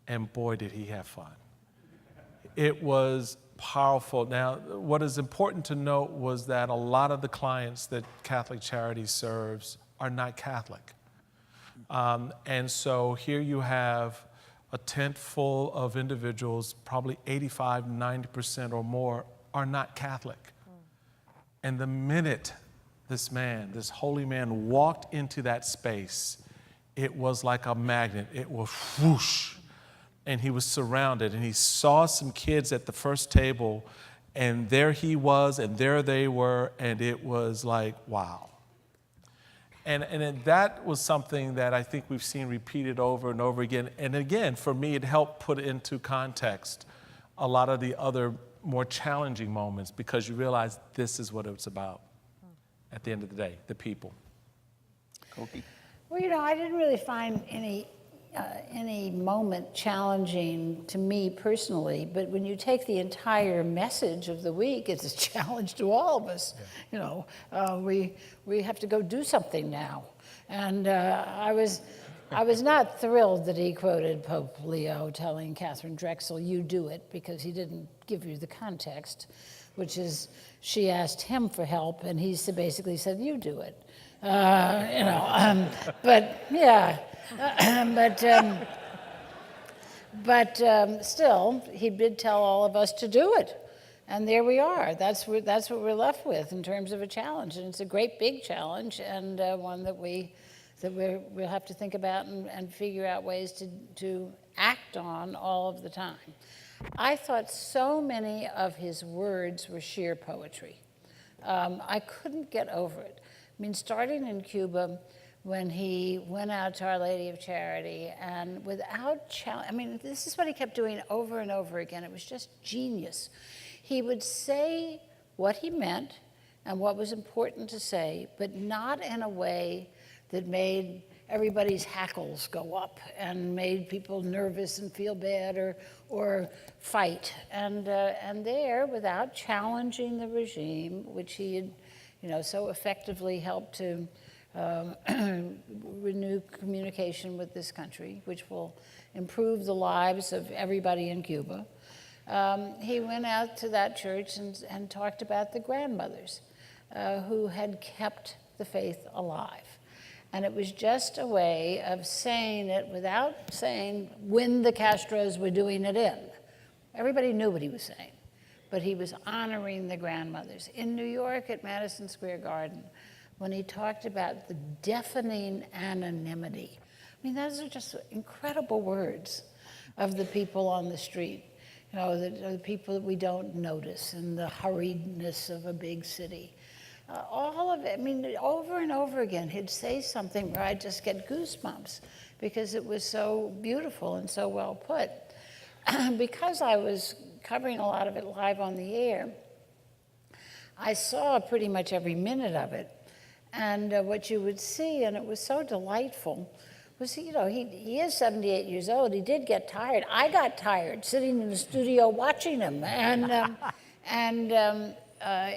and boy, did he have fun. It was powerful. Now, what is important to note was that a lot of the clients that Catholic Charities serves are not Catholic. And so here you have a tent full of individuals, probably 85, 90% or more, are not Catholic. And the minute this man, this holy man, walked into that space, it was like a magnet. It was whoosh. And he was surrounded, and he saw some kids at the first table, and there he was, and there they were, and it was like, wow. And that was something that I think we've seen repeated over and over again. And again, for me, it helped put into context a lot of the other more challenging moments, because you realize this is what it's about at the end of the day, the people. Koki? Well, you know, I didn't really find any moment challenging to me personally, but when you take the entire message of the week, it's a challenge to all of us. Yeah. You know, we have to go do something now, and I was not thrilled that he quoted Pope Leo telling Catherine Drexel, "You do it," because he didn't give you the context, which is she asked him for help, and he basically said, "You do it." You know, but yeah. But still, he did tell all of us to do it, and there we are. That's what we're left with in terms of a challenge, and it's a great big challenge, and one that we'll have to think about and figure out ways to act on all of the time. I thought so many of his words were sheer poetry. I couldn't get over it. I mean, starting in Cuba, when he went out to Our Lady of Charity, and without challenge, I mean, this is what he kept doing over and over again. It was just genius. He would say what he meant and what was important to say, but not in a way that made everybody's hackles go up and made people nervous and feel bad or fight. And there, without challenging the regime, which he had, you know, so effectively helped to renew communication with this country, which will improve the lives of everybody in Cuba. He went out to that church and talked about the grandmothers who had kept the faith alive. And it was just a way of saying it without saying when the Castros were doing it in. Everybody knew what he was saying, but he was honoring the grandmothers. In New York at Madison Square Garden, when he talked about the deafening anonymity. I mean, those are just incredible words of the people on the street, you know, the people that we don't notice in the hurriedness of a big city. All of it, I mean, over and over again, he'd say something where I'd just get goosebumps because it was so beautiful and so well put. Because I was covering a lot of it live on the air, I saw pretty much every minute of it. And what you would see, and it was so delightful, was, you know, he is 78 years old. He did get tired. I got tired sitting in the studio watching him. And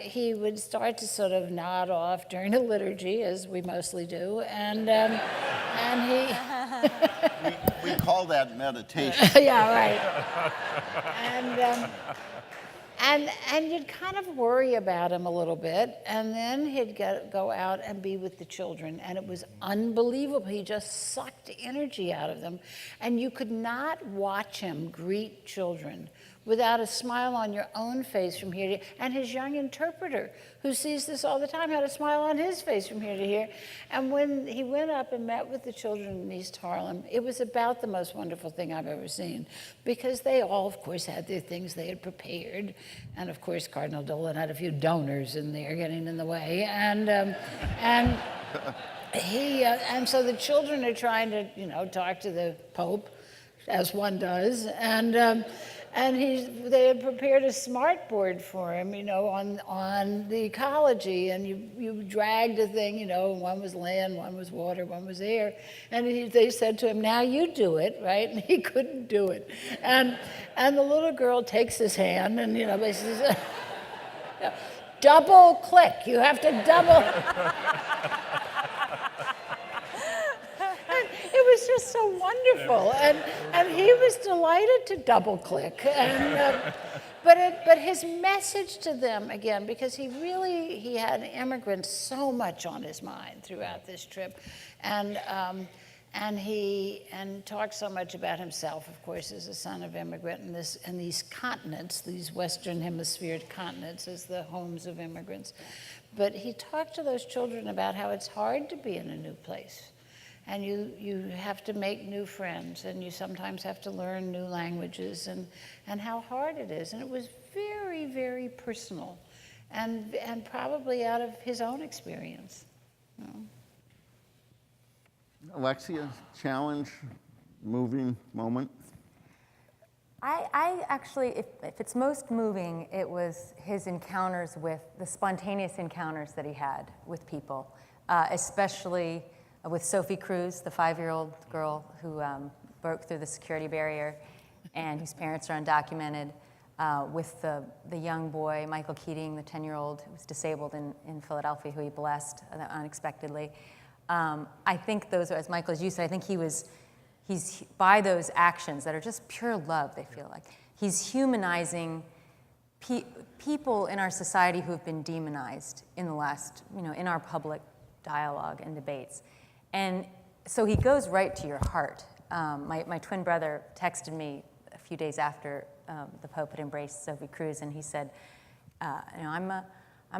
he would start to sort of nod off during the liturgy, as we mostly do. And he... we call that meditation. Yeah, right. And you'd kind of worry about him a little bit, and then he'd go out and be with the children, and it was unbelievable. He just sucked energy out of them, and you could not watch him greet children without a smile on your own face from here to here. And his young interpreter, who sees this all the time, had a smile on his face from here to here. And when he went up and met with the children in East Harlem, it was about the most wonderful thing I've ever seen, because they all, of course, had their things they had prepared. And of course, Cardinal Dolan had a few donors in there getting in the way. And so the children are trying to, you know, talk to the Pope, as one does, and they had prepared a smart board for him, you know, on the ecology, and you dragged a thing, you know, one was land, one was water, one was air, and they said to him, "Now you do it," right? And he couldn't do it, and the little girl takes his hand, and, you know, basically says, double click, you have to double. It was just so wonderful, and he was delighted to double click. But his message to them, again, because he had immigrants so much on his mind throughout this trip, and he talks so much about himself, of course, as a son of immigrant, and these continents, these Western Hemisphere continents, as the homes of immigrants. But he talked to those children about how it's hard to be in a new place. And you have to make new friends, and you sometimes have to learn new languages, and how hard it is. And it was very, very personal, and probably out of his own experience. You know? Alexia, challenge, moving moment? I actually, if it's most moving, it was his encounters the spontaneous encounters that he had with people, especially with Sophie Cruz, the 5-year-old girl who broke through the security barrier and whose parents are undocumented, with the young boy, Michael Keating, the 10-year-old who was disabled in Philadelphia, who he blessed unexpectedly. I think those are, as Michael, as you said, I think he's by those actions that are just pure love, they feel like. He's humanizing people in our society who have been demonized in the last, in our public dialogue and debates. And so he goes right to your heart. My twin brother texted me a few days after the Pope had embraced Sophie Cruz, and he said, I'm a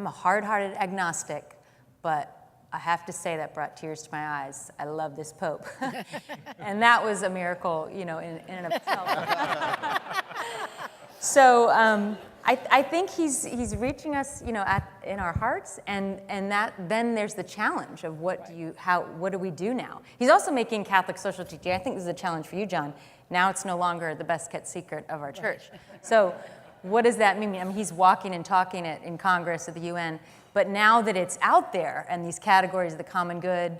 hard-hearted agnostic, but I have to say that brought tears to my eyes. I love this Pope. And that was a miracle, in and of itself. So I think he's reaching us, in our hearts, and then there's the challenge of what do we do now? He's also making Catholic social teaching. I think this is a challenge for you, John. Now it's no longer the best kept secret of our church. So what does that mean? I mean, he's walking and talking it in Congress, at the UN. But now that it's out there, and these categories of the common good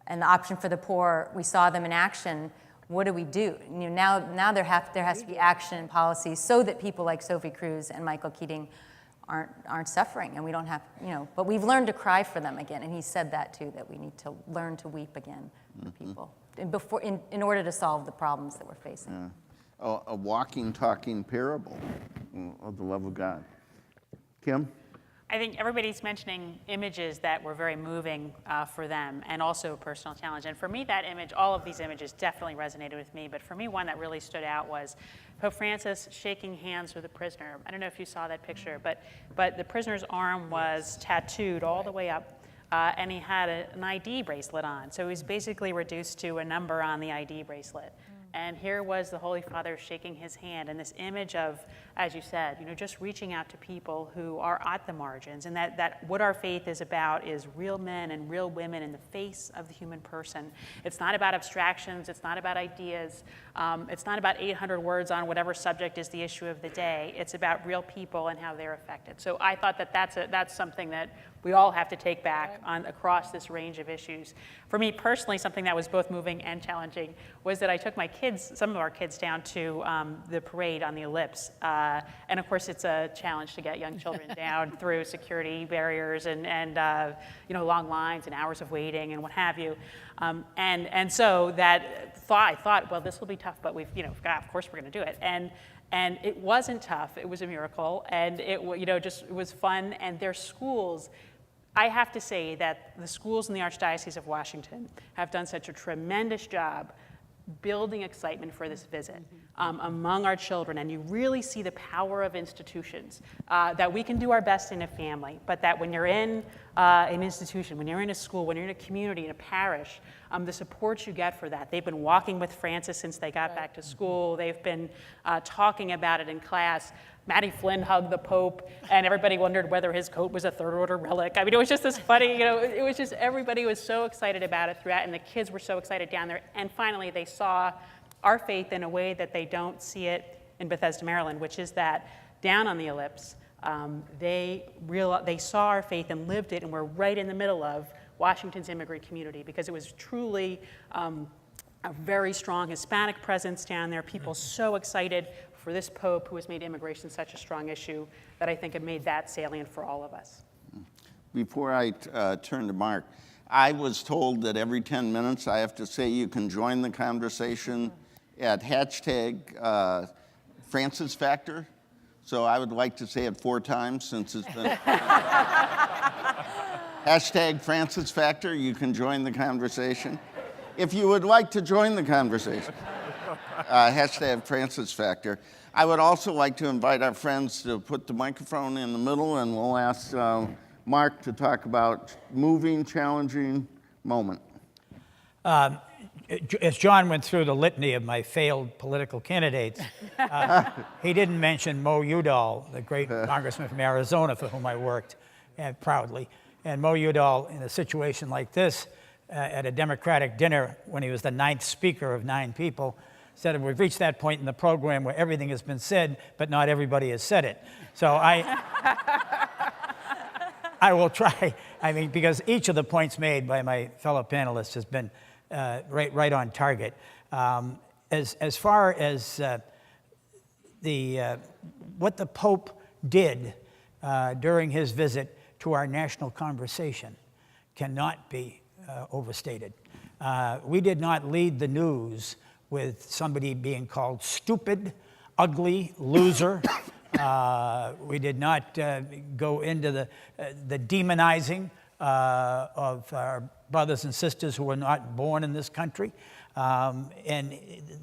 and the option for the poor, we saw them in action, what do we do? Now there has to be action and policies so that people like Sophie Cruz and Michael Keating aren't suffering, and we don't have, but we've learned to cry for them again, and he said that too, that we need to learn to weep again for people in order to solve the problems that we're facing. Yeah. A walking, talking parable of the love of God. Kim? I think everybody's mentioning images that were very moving for them, and also a personal challenge. And for me, that image, all of these images definitely resonated with me, but for me, one that really stood out was Pope Francis shaking hands with a prisoner. I don't know if you saw that picture, but the prisoner's arm was tattooed all the way up, and he had an ID bracelet on. So he was basically reduced to a number on the ID bracelet. And here was the Holy Father shaking his hand, and this image of, as you said, just reaching out to people who are at the margins, and that what our faith is about is real men and real women in the face of the human person. It's not about abstractions. It's not about ideas. It's not about 800 words on whatever subject is the issue of the day. It's about real people and how they're affected. So I thought that that's something that we all have to take back across this range of issues. For me personally, something that was both moving and challenging was that I took some of our kids down to the parade on the ellipse. And of course, it's a challenge to get young children down through security barriers and long lines and hours of waiting and what have you. And so I thought, well, this will be tough, but of course we're going to do it. And it wasn't tough. It was a miracle, and it was fun. And their schools, I have to say that the schools in the Archdiocese of Washington have done such a tremendous job building excitement for this visit among our children. And you really see the power of institutions, that we can do our best in a family, but that when you're in an institution, when you're in a school, when you're in a community, in a parish, the support you get for that. They've been walking with Francis since they got back to school. They've been talking about it in class. Maddie Flynn hugged the Pope, and everybody wondered whether his coat was a third-order relic. I mean, it was just this funny, it was just, everybody was so excited about it throughout, and the kids were so excited down there. And finally, they saw our faith in a way that they don't see it in Bethesda, Maryland, which is that down on the ellipse, they saw our faith and lived it, and we're right in the middle of Washington's immigrant community, because it was truly a very strong Hispanic presence down there, people so excited for this Pope who has made immigration such a strong issue that I think have made that salient for all of us. Before I turn to Mark, I was told that every 10 minutes I have to say you can join the conversation at hashtag Francis Factor. So I would like to say it 4 times since it's been hashtag Francis Factor. You can join the conversation. if you would like to join the conversation, hashtag Francis Factor. I would also like to invite our friends to put the microphone in the middle, and we'll ask Mark to talk about moving, challenging moment. As John went through the litany of my failed political candidates, he didn't mention Mo Udall, the great congressman from Arizona for whom I worked proudly. And Mo Udall, in a situation like this, at a Democratic dinner when he was the 9th speaker of 9 people, said, we've reached that point in the program where everything has been said, but not everybody has said it. So I will try, because each of the points made by my fellow panelists has been right on target. As far as what the Pope did during his visit to our national conversation cannot be overstated. We did not lead the news with somebody being called stupid, ugly, loser. We did not go into the demonizing of our brothers and sisters who were not born in this country. And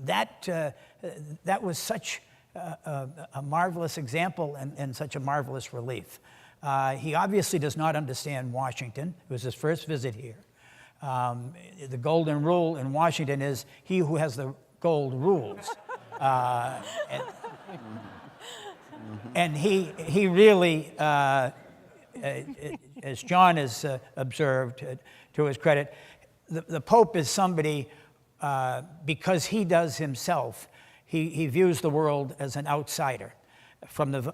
that was such a marvelous example and such a marvelous relief. He obviously does not understand Washington. It was his first visit here. The golden rule in Washington is he who has the gold rules. And he really, as John has observed, to his credit, the Pope is somebody, because he does himself, he views the world as an outsider, from the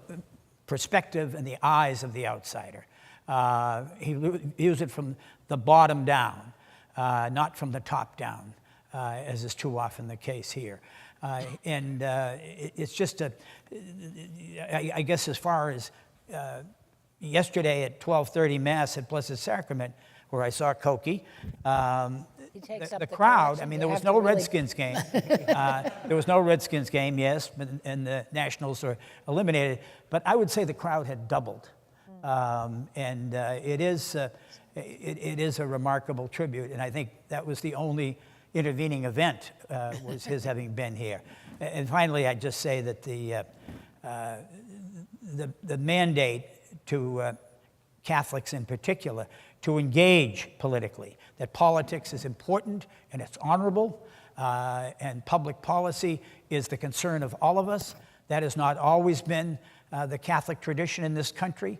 perspective and the eyes of the outsider. He views it from the bottom down, not from the top down, as is too often the case here. And it's just I guess as far as yesterday at 12:30 Mass at Blessed Sacrament, where I saw Koki, the crowd, there was no Redskins game. There was no Redskins game, yes, and the Nationals were eliminated. But I would say the crowd had doubled. And it is a remarkable tribute, and I think that was the only intervening event, was his having been here. And finally, I'd just say that the mandate to Catholics in particular to engage politically, that politics is important and it's honorable, and public policy is the concern of all of us. That has not always been the Catholic tradition in this country.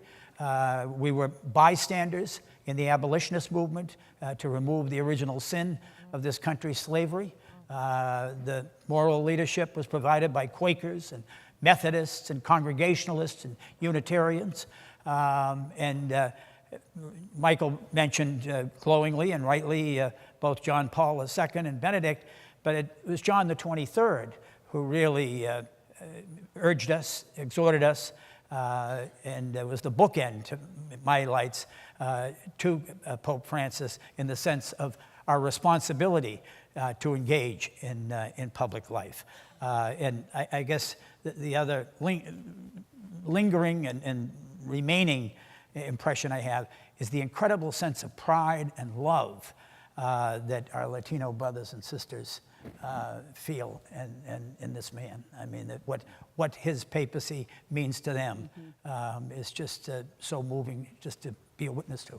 We were bystanders in the abolitionist movement to remove the original sin of this country's slavery. The moral leadership was provided by Quakers and Methodists and Congregationalists and Unitarians. And Michael mentioned glowingly and rightly both John Paul II and Benedict, but it was John the 23rd who really urged us, exhorted us, and was the bookend to my lights to Pope Francis in the sense of our responsibility to engage in public life. And I guess the other lingering and remaining impression I have is the incredible sense of pride and love that our Latino brothers and sisters feel in this man. That what his papacy means to them is just so moving just to be a witness to.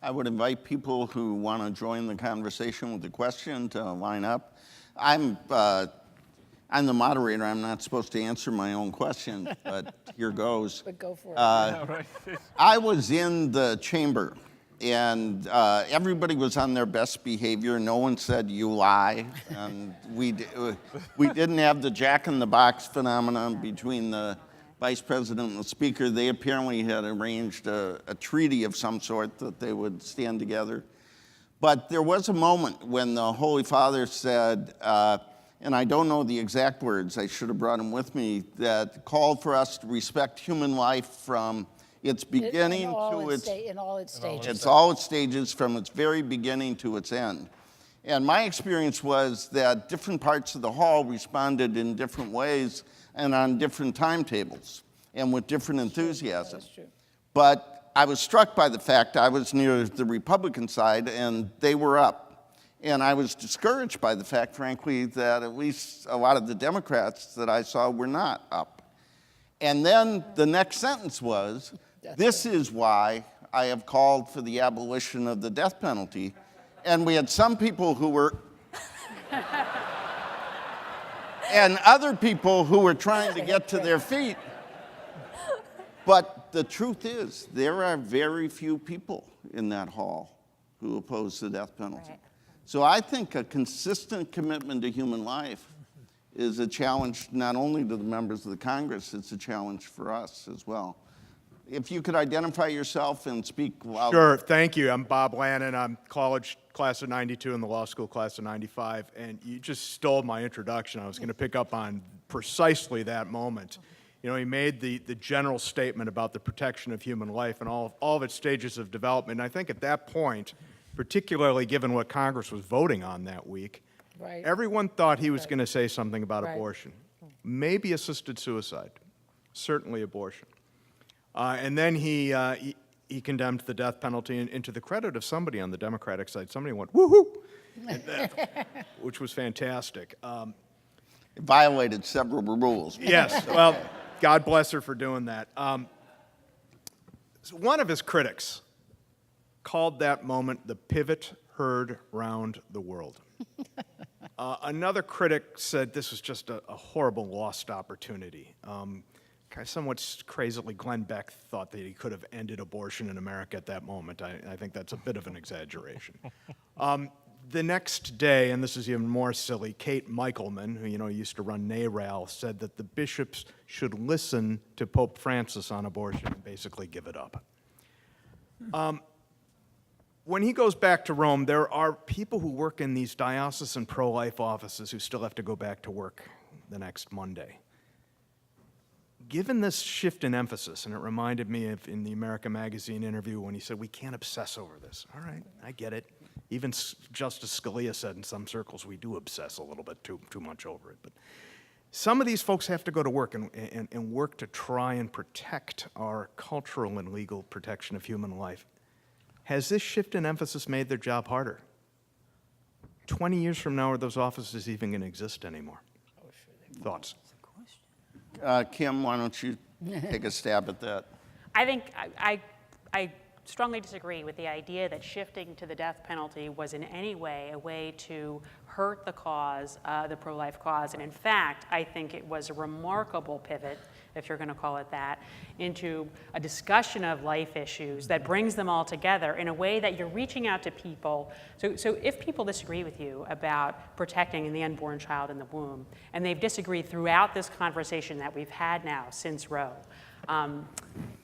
I would invite people who want to join the conversation with a question to line up. I'm the moderator. I'm not supposed to answer my own question, but here goes. But go for it. I was in the chamber, and everybody was on their best behavior. No one said, "You lie." And we didn't have the jack-in-the-box phenomenon between the vice president and the speaker. They apparently had arranged a treaty of some sort that they would stand together. But there was a moment when the Holy Father said, and I don't know the exact words, I should have brought them with me, that called for us to respect human life from its beginning to its... In all its stages. It's all its stages, from its very beginning to its end. And my experience was that different parts of the hall responded in different ways and on different timetables and with different enthusiasm. That's true. But I was struck by the fact I was near the Republican side and they were up. And I was discouraged by the fact, frankly, that at least a lot of the Democrats that I saw were not up. And then the next sentence was, this is why I have called for the abolition of the death penalty. And we had some people who were, and other people who were trying to get to their feet. But the truth is, there are very few people in that hall who oppose the death penalty. Right. So I think a consistent commitment to human life is a challenge not only to the members of the Congress, it's a challenge for us as well. If you could identify yourself and speak loudly. Sure, thank you. I'm Bob Lannon. I'm college class of 92 and the law school class of 95. And you just stole my introduction. I was going to pick up on precisely that moment. You know, he made the general statement about the protection of human life and all of its stages of development. And I think at that point, particularly given what Congress was voting on that week, Right. everyone thought he was going to say something about Right. abortion. Maybe assisted suicide, certainly abortion. And then he condemned the death penalty, and to the credit of somebody on the Democratic side, somebody went, woohoo, which was fantastic. It violated several rules. Yes, well, God bless her for doing that. So one of his critics called that moment the pivot heard round the world. Another critic said this was just a horrible lost opportunity. Somewhat crazily, Glenn Beck thought that he could have ended abortion in America at that moment. I think that's a bit of an exaggeration. The next day, and this is even more silly, Kate Michelman, who used to run NARAL, said that the bishops should listen to Pope Francis on abortion and basically give it up. When he goes back to Rome, there are people who work in these diocesan pro-life offices who still have to go back to work the next Monday. Given this shift in emphasis, and it reminded me of in the America Magazine interview when he said, we can't obsess over this. All right, I get it. Even Justice Scalia said in some circles we do obsess a little bit too much over it. But some of these folks have to go to work and work to try and protect our cultural and legal protection of human life. Has this shift in emphasis made their job harder? 20 years from now, are those offices even going to exist anymore? Thoughts? Kim, why don't you take a stab at that? I think I strongly disagree with the idea that shifting to the death penalty was in any way a way to hurt the cause, the pro-life cause. And in fact, I think it was a remarkable pivot, if you're going to call it that, into a discussion of life issues that brings them all together in a way that you're reaching out to people. So if people disagree with you about protecting the unborn child in the womb, and they've disagreed throughout this conversation that we've had now since Roe,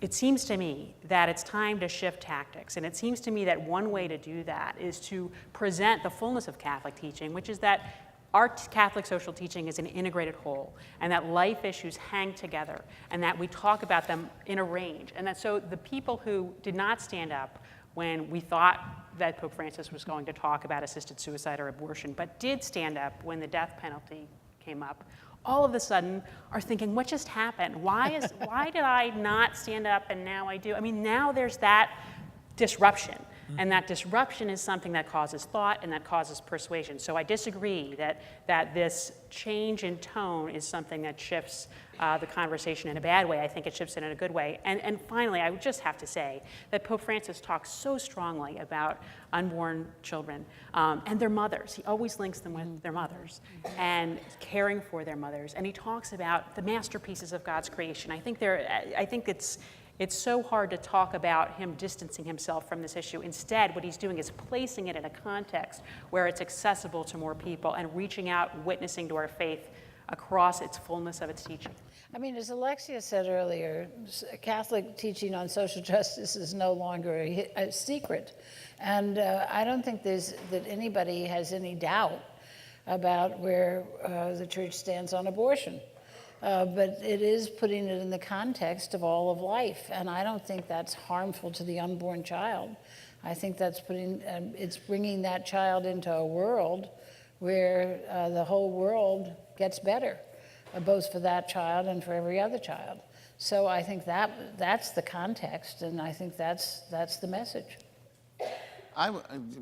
it seems to me that it's time to shift tactics. And it seems to me that one way to do that is to present the fullness of Catholic teaching, which is that our Catholic social teaching is an integrated whole, and that life issues hang together, and that we talk about them in a range. And that so the people who did not stand up when we thought that Pope Francis was going to talk about assisted suicide or abortion, but did stand up when the death penalty came up, all of a sudden are thinking, what just happened? Why did I not stand up and now I do? I mean, now there's that disruption. And that disruption is something that causes thought and that causes persuasion. So I disagree that this change in tone is something that shifts the conversation in a bad way. I think it shifts it in a good way. And finally, I would just have to say that Pope Francis talks so strongly about unborn children and their mothers. He always links them with their mothers and caring for their mothers. And he talks about the masterpieces of God's creation. I think it's so hard to talk about him distancing himself from this issue. Instead, what he's doing is placing it in a context where it's accessible to more people and reaching out, witnessing to our faith across its fullness of its teaching. I mean, as Alexia said earlier, Catholic teaching on social justice is no longer a secret. And I don't think that anybody has any doubt about where the church stands on abortion. But it is putting it in the context of all of life, and I don't think that's harmful to the unborn child. I think that's it's bringing that child into a world where the whole world gets better, both for that child and for every other child. So I think that's the context, and I think that's the message.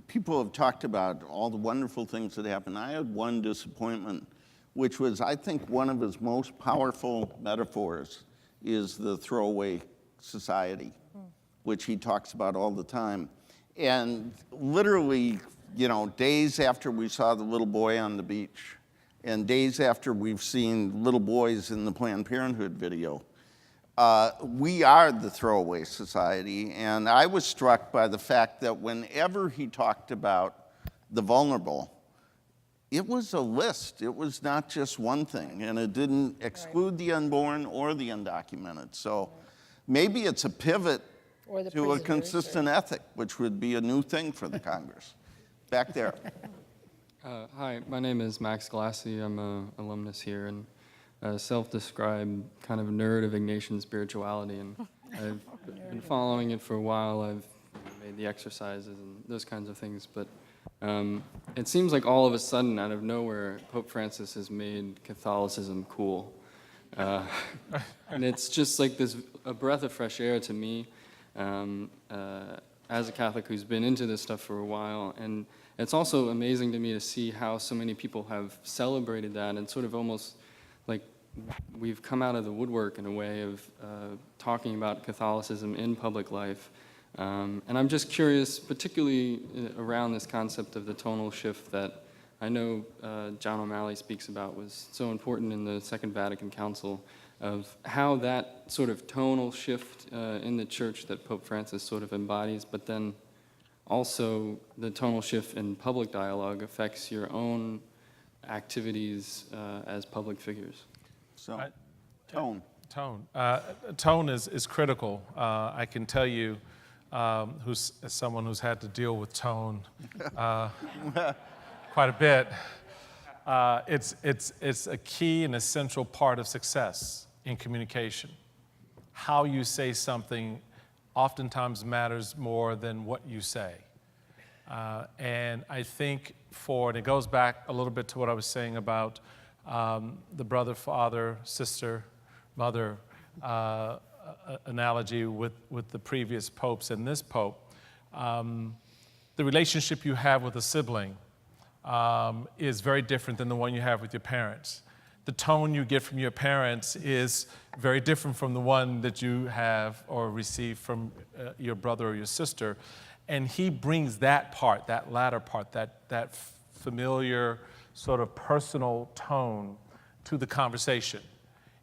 People have talked about all the wonderful things that happened. I had one disappointment, which was, I think, one of his most powerful metaphors is the throwaway society, which he talks about all the time. And literally, you know, days after we saw the little boy on the beach, and days after we've seen little boys in the Planned Parenthood video, we are the throwaway society. And I was struck by the fact that whenever he talked about the vulnerable, it was a list. It was not just one thing, and it didn't exclude the unborn or the undocumented. So maybe it's a pivot to a consistent ethic, which would be a new thing for the Congress. Back there. Hi, my name is Max Glassie. I'm an alumnus here and a self-described kind of nerd of Ignatian spirituality. And I've been following it for a while. I've made the exercises and those kinds of things. But it seems like all of a sudden, out of nowhere, Pope Francis has made Catholicism cool. And it's just like a breath of fresh air to me. As a Catholic who's been into this stuff for a while. And it's also amazing to me to see how so many people have celebrated that and sort of almost like we've come out of the woodwork in a way of talking about Catholicism in public life. And I'm just curious, particularly around this concept of the tonal shift that I know John O'Malley speaks about was so important in the Second Vatican Council, of how that sort of tonal shift in the church that Pope Francis sort of embodies, but then also the tonal shift in public dialogue affects your own activities as public figures. So, tone. Tone is critical. I can tell you, as someone who's had to deal with tone quite a bit, it's a key and essential part of success in communication. How you say something oftentimes matters more than what you say. And I think and it goes back a little bit to what I was saying about the brother, father, sister, mother analogy with the previous popes and this pope. The relationship you have with a sibling is very different than the one you have with your parents. The tone you get from your parents is very different from the one that you have or receive from your brother or your sister. And he brings that part, that latter part, that familiar sort of personal tone to the conversation.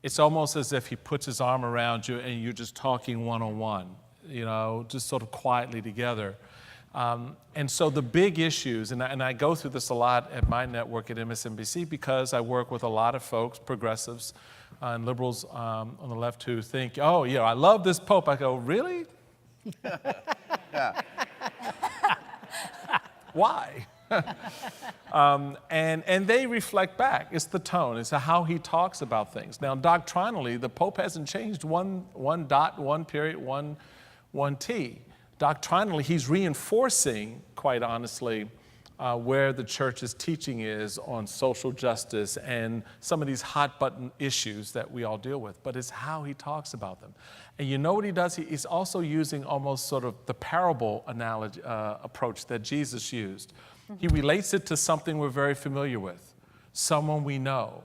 It's almost as if he puts his arm around you and you're just talking one-on-one, you know, just sort of quietly together. And so the big issues, and I go through this a lot at my network at MSNBC because I work with a lot of folks, progressives and liberals on the left who think, oh, yeah, I love this pope. I go, really? Why? And they reflect back. It's the tone. It's how he talks about things. Now, doctrinally, the pope hasn't changed one dot, one period, one T. Doctrinally, he's reinforcing, quite honestly, where the church's teaching is on social justice and some of these hot-button issues that we all deal with, but it's how he talks about them. And you know what he does? He's also using almost sort of the parable analogy approach that Jesus used. He relates it to something we're very familiar with, someone we know,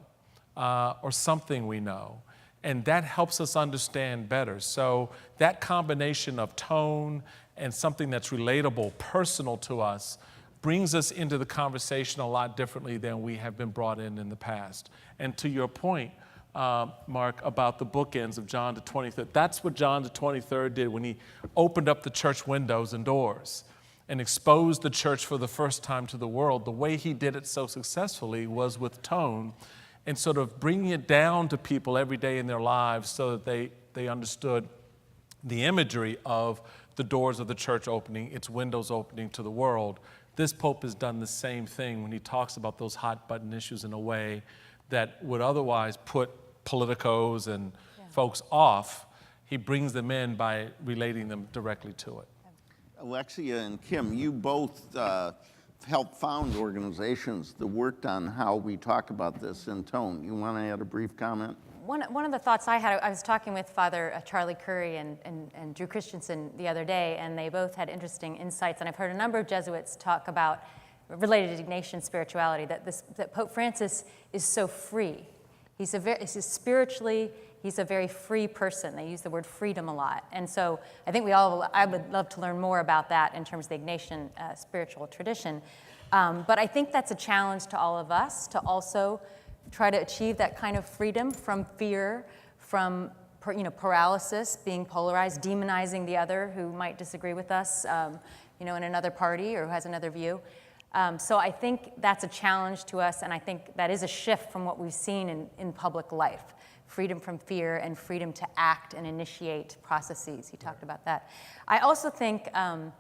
or something we know. And that helps us understand better. So that combination of tone and something that's relatable, personal to us, brings us into the conversation a lot differently than we have been brought in the past. And to your point, Mark, about the bookends of John the 23rd, that's what John the 23rd did when he opened up the church windows and doors and exposed the church for the first time to the world. The way he did it so successfully was with tone and sort of bringing it down to people every day in their lives so that they understood the imagery of the doors of the church opening, its windows opening to the world. This pope has done the same thing when he talks about those hot button issues in a way that would otherwise put politicos and folks off. He brings them in by relating them directly to it. Alexia and Kim, you both helped found organizations that worked on how we talk about this in tone. You want to add a brief comment? One of the thoughts I had, I was talking with Father Charlie Curry and Drew Christensen the other day, and they both had interesting insights. And I've heard a number of Jesuits talk about, related to Ignatian spirituality, that Pope Francis is so free. He's spiritually, he's a very free person. They use the word freedom a lot. And so I think I would love to learn more about that in terms of the Ignatian spiritual tradition. But I think that's a challenge to all of us to also try to achieve that kind of freedom from fear, from paralysis, being polarized, demonizing the other who might disagree with us, in another party or who has another view. So I think that's a challenge to us, and I think that is a shift from what we've seen in public life. Freedom from fear and freedom to act and initiate processes. He talked about that. I also think, and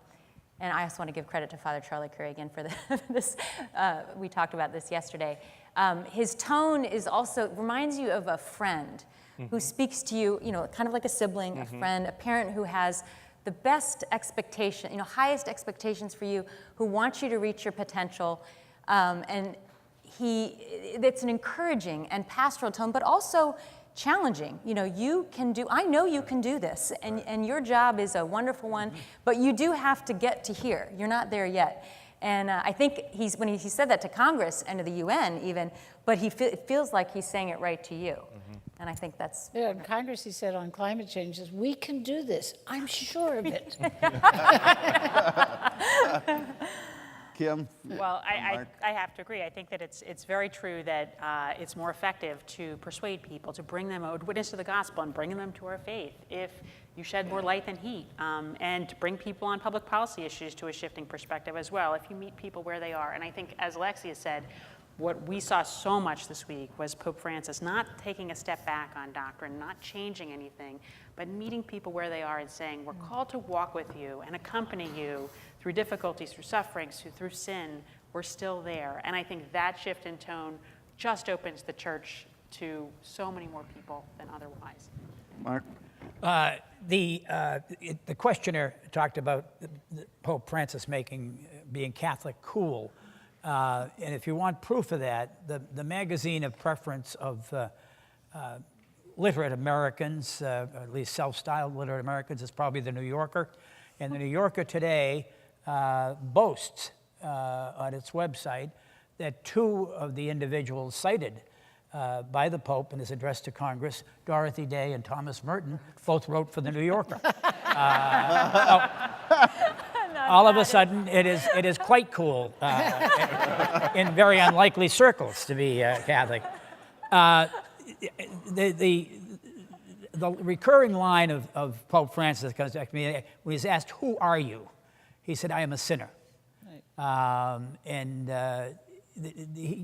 I also want to give credit to Father Charlie Curry again for this. We talked about this yesterday. His tone reminds you of a friend who speaks to you, kind of like a sibling, a friend, a parent who has the best expectation, highest expectations for you, who wants you to reach your potential. And it's an encouraging and pastoral tone, but also challenging. I know you can do this, and your job is a wonderful one, but you do have to get to here. You're not there yet. And I think when he said that to Congress and to the UN even, but it feels like he's saying it right to you. And I think that's... Yeah, in Congress he said on climate change, we can do this. I'm sure of it. Kim? Well, I have to agree. I think that it's very true that it's more effective to persuade people, to bring them a witness to the gospel and bring them to our faith if you shed more light than heat, and to bring people on public policy issues to a shifting perspective as well, if you meet people where they are. And I think, as Alexia said, what we saw so much this week was Pope Francis not taking a step back on doctrine, not changing anything, but meeting people where they are and saying, we're called to walk with you and accompany you through difficulties, through sufferings, through sin. We're still there. And I think that shift in tone just opens the church to so many more people than otherwise. Mark? The questioner talked about Pope Francis being Catholic cool. And if you want proof of that, the magazine of preference of literate Americans, at least self-styled literate Americans, is probably the New Yorker. And the New Yorker today boasts on its website that two of the individuals cited by the Pope in his address to Congress, Dorothy Day and Thomas Merton, both wrote for the New Yorker. All of a sudden, it is quite cool in very unlikely circles to be Catholic. The recurring line of Pope Francis comes back to me when he's asked, "Who are you?" He said, "I am a sinner." Right.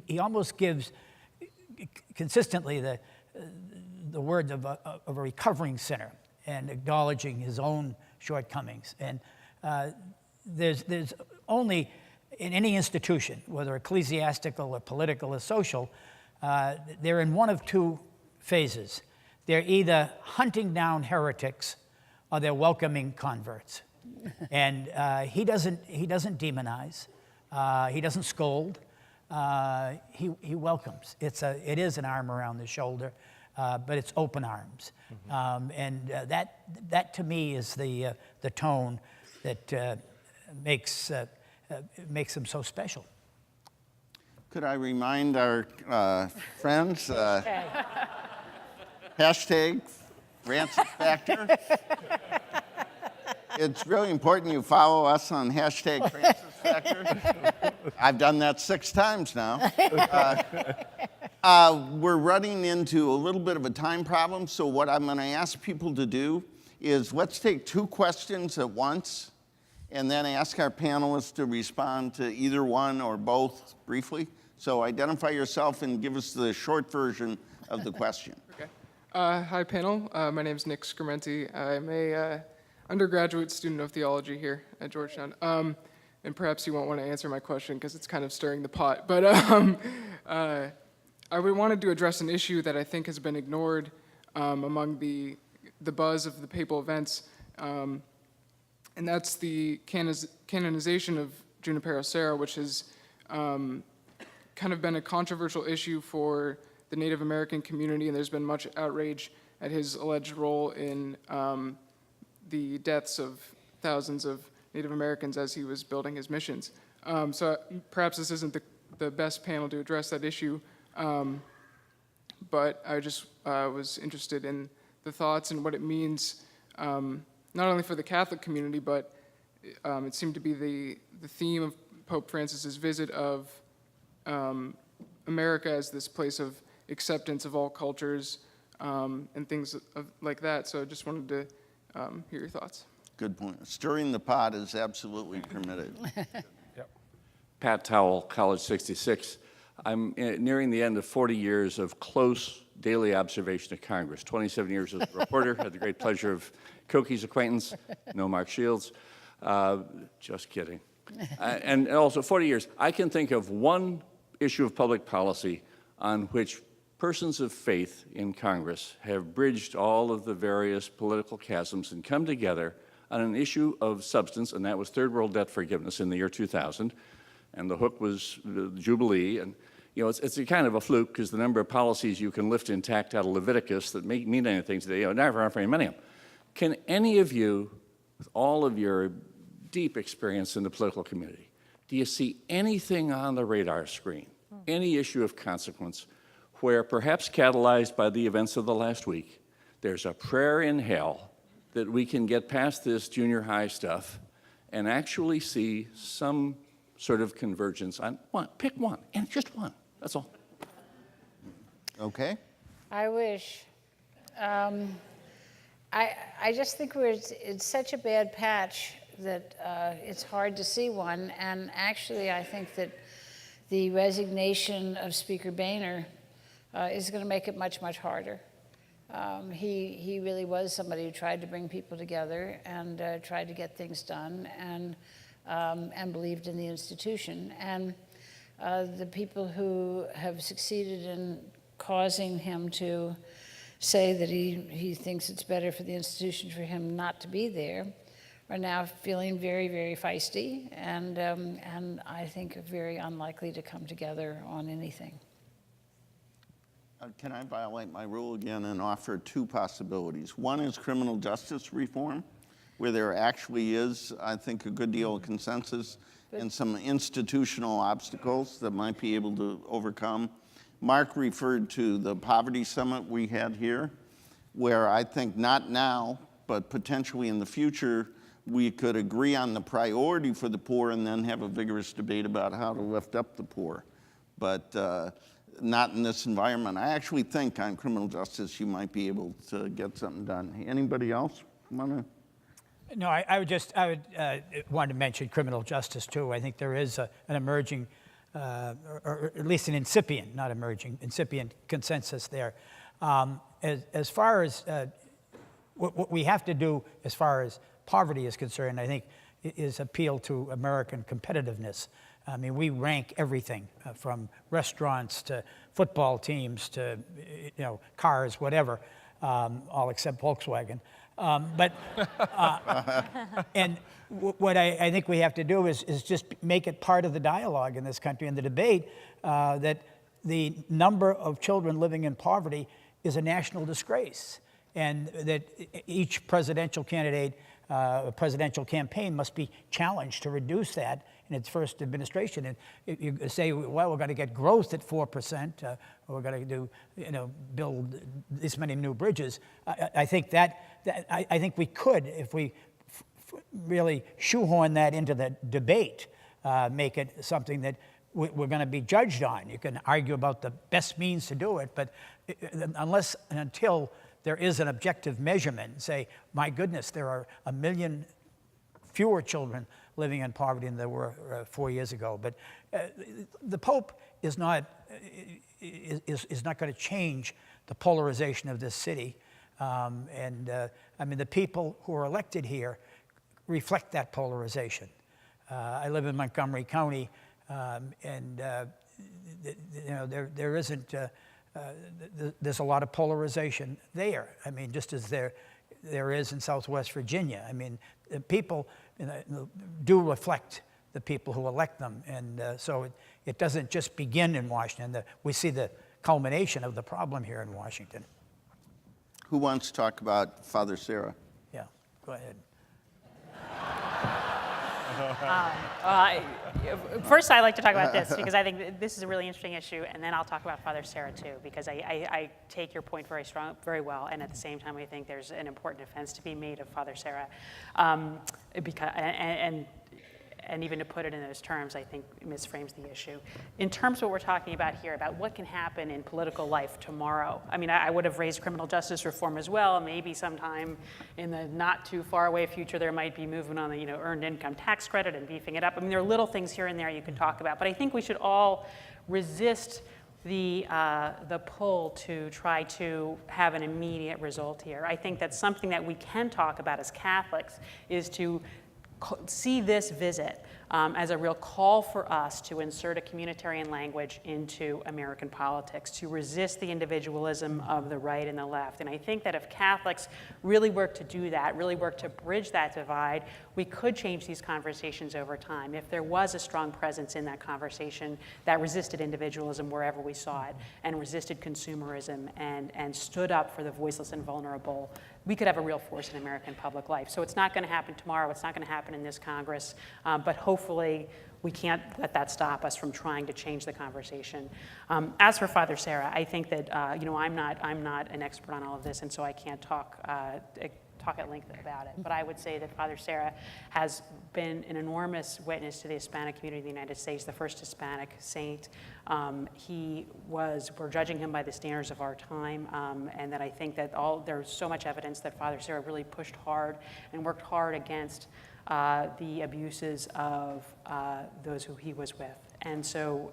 He almost gives consistently the words of a recovering sinner and acknowledging his own shortcomings. And there's only, in any institution, whether ecclesiastical or political or social, they're in one of two phases. They're either hunting down heretics or they're welcoming converts. And he doesn't demonize. He doesn't scold. He welcomes. It is an arm around the shoulder, but it's open arms. And that to me is the tone that makes him so special. Could I remind our friends, hashtag Francis Factor. It's really important you follow us on hashtag Francis Factor. I've done that 6 times now. We're running into a little bit of a time problem, so what I'm going to ask people to do is let's take 2 questions at once and then ask our panelists to respond to either one or both briefly. So identify yourself and give us the short version of the question. Okay. Hi, panel. My name is Nick Scrimenti. I'm a undergraduate student of theology here at Georgetown. And perhaps you won't want to answer my question because it's kind of stirring the pot. But I wanted to address an issue that I think has been ignored among the buzz of the papal events, and that's the canonization of Junipero Serra, which has kind of been a controversial issue for the Native American community, and there's been much outrage at his alleged role in the deaths of thousands of Native Americans as he was building his missions. So perhaps this isn't the best panel to address that issue, but I just was interested in the thoughts and what it means, not only for the Catholic community, but it seemed to be the theme of Pope Francis's visit of America as this place of acceptance of all cultures and things like that. So I just wanted to hear your thoughts. Good point. Stirring the pot is absolutely permitted. Pat Towell, College 66. I'm nearing the end of 40 years of close daily observation of Congress. 27 years as a reporter, had the great pleasure of Koki's acquaintance, no Mark Shields. Just kidding. And also 40 years. I can think of one issue of public policy on which persons of faith in Congress have bridged all of the various political chasms and come together on an issue of substance, and that was third world debt forgiveness in the year 2000. And the hook was the Jubilee. And you know, it's a kind of a fluke because the number of policies you can lift intact out of Leviticus that mean anything today, never very many of them. Can any of you, with all of your deep experience in the political community, do you see anything on the radar screen, any issue of consequence, where perhaps catalyzed by the events of the last week, there's a prayer in hell that we can get past this junior high stuff and actually see some sort of convergence on one? Pick one, and just one. That's all. Okay. I wish. I just think it's such a bad patch that it's hard to see one. And actually, I think that the resignation of Speaker Boehner is going to make it much, much harder. He really was somebody who tried to bring people together and tried to get things done and believed in the institution. And the people who have succeeded in causing him to say that he thinks it's better for the institution for him not to be there are now feeling very, very feisty and I think very unlikely to come together on anything. Can I violate my rule again and offer two possibilities? One is criminal justice reform, where there actually is, I think, a good deal of consensus and some institutional obstacles that might be able to overcome. Mark referred to the poverty summit we had here, where I think not now, but potentially in the future, we could agree on the priority for the poor and then have a vigorous debate about how to lift up the poor. But not in this environment. I actually think on criminal justice you might be able to get something done. Anybody else want to? No, I would want to mention criminal justice too. I think there is an emerging, or at least an incipient, not emerging, incipient consensus there. As far as what we have to do as far as poverty is concerned, I think is appeal to American competitiveness. I mean, we rank everything from restaurants to football teams to, cars, whatever, all except Volkswagen. And what I think we have to do is just make it part of the dialogue in this country and the debate that the number of children living in poverty is a national disgrace, and that each presidential candidate, presidential campaign must be challenged to reduce that in its first administration. And you say, well, we're going to get growth at 4%, or we're going to do, build this many new bridges. I think I think we could, if we really shoehorn that into the debate, make it something that we're going to be judged on. You can argue about the best means to do it, but unless and until there is an objective measurement, say, my goodness, there are 1 million fewer children living in poverty than there were 4 years ago. But the Pope is not going to change the polarization of this city. I mean, the people who are elected here reflect that polarization. I live in Montgomery County, and there isn't. There's a lot of polarization there. I mean, just as there is in Southwest Virginia. I mean, people do reflect the people who elect them, and so it doesn't just begin in Washington. We see the culmination of the problem here in Washington. Who wants to talk about Father Sarah? Yeah, go ahead. First, I'd like to talk about this because I think this is a really interesting issue, and then I'll talk about Father Sarah too, because I take your point very well, and at the same time, I think there's an important defense to be made of Father Sarah, and even to put it in those terms, I think misframes the issue. In terms of what we're talking about here, about what can happen in political life tomorrow, I mean, I would have raised criminal justice reform as well. Maybe sometime in the not too far away future, there might be movement on the earned income tax credit and beefing it up. I mean, there are little things here and there you could talk about, but I think we should all resist the pull to try to have an immediate result here. I think that's something that we can talk about as Catholics, is to see this visit as a real call for us to insert a communitarian language into American politics, to resist the individualism of the right and the left. And I think that if Catholics really work to do that, really work to bridge that divide, we could change these conversations over time. If there was a strong presence in that conversation that resisted individualism wherever we saw it, and resisted consumerism, and stood up for the voiceless and vulnerable, we could have a real force in American public life. So it's not going to happen tomorrow. It's not going to happen in this Congress. But hopefully, we can't let that stop us from trying to change the conversation. As for Father Sarah, I think that I'm not an expert on all of this, and so I can't talk at length about it. But I would say that Father Sarah has been an enormous witness to the Hispanic community in the United States, the first Hispanic saint. We're judging him by the standards of our time, and that I think that there's so much evidence that Father Sarah really pushed hard and worked hard against the abuses of those who he was with. And so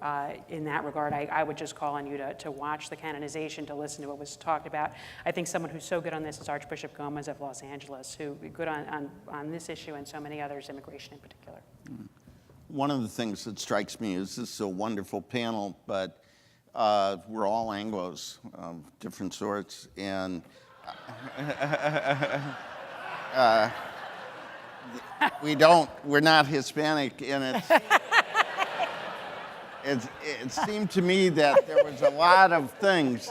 in that regard, I would just call on you to watch the canonization, to listen to what was talked about. I think someone who's so good on this is Archbishop Gomez of Los Angeles, who is good on this issue and so many others, immigration in particular. One of the things that strikes me is this is a wonderful panel, but we're all Anglos of different sorts, and we're not Hispanic, and it seemed to me that there was a lot of things.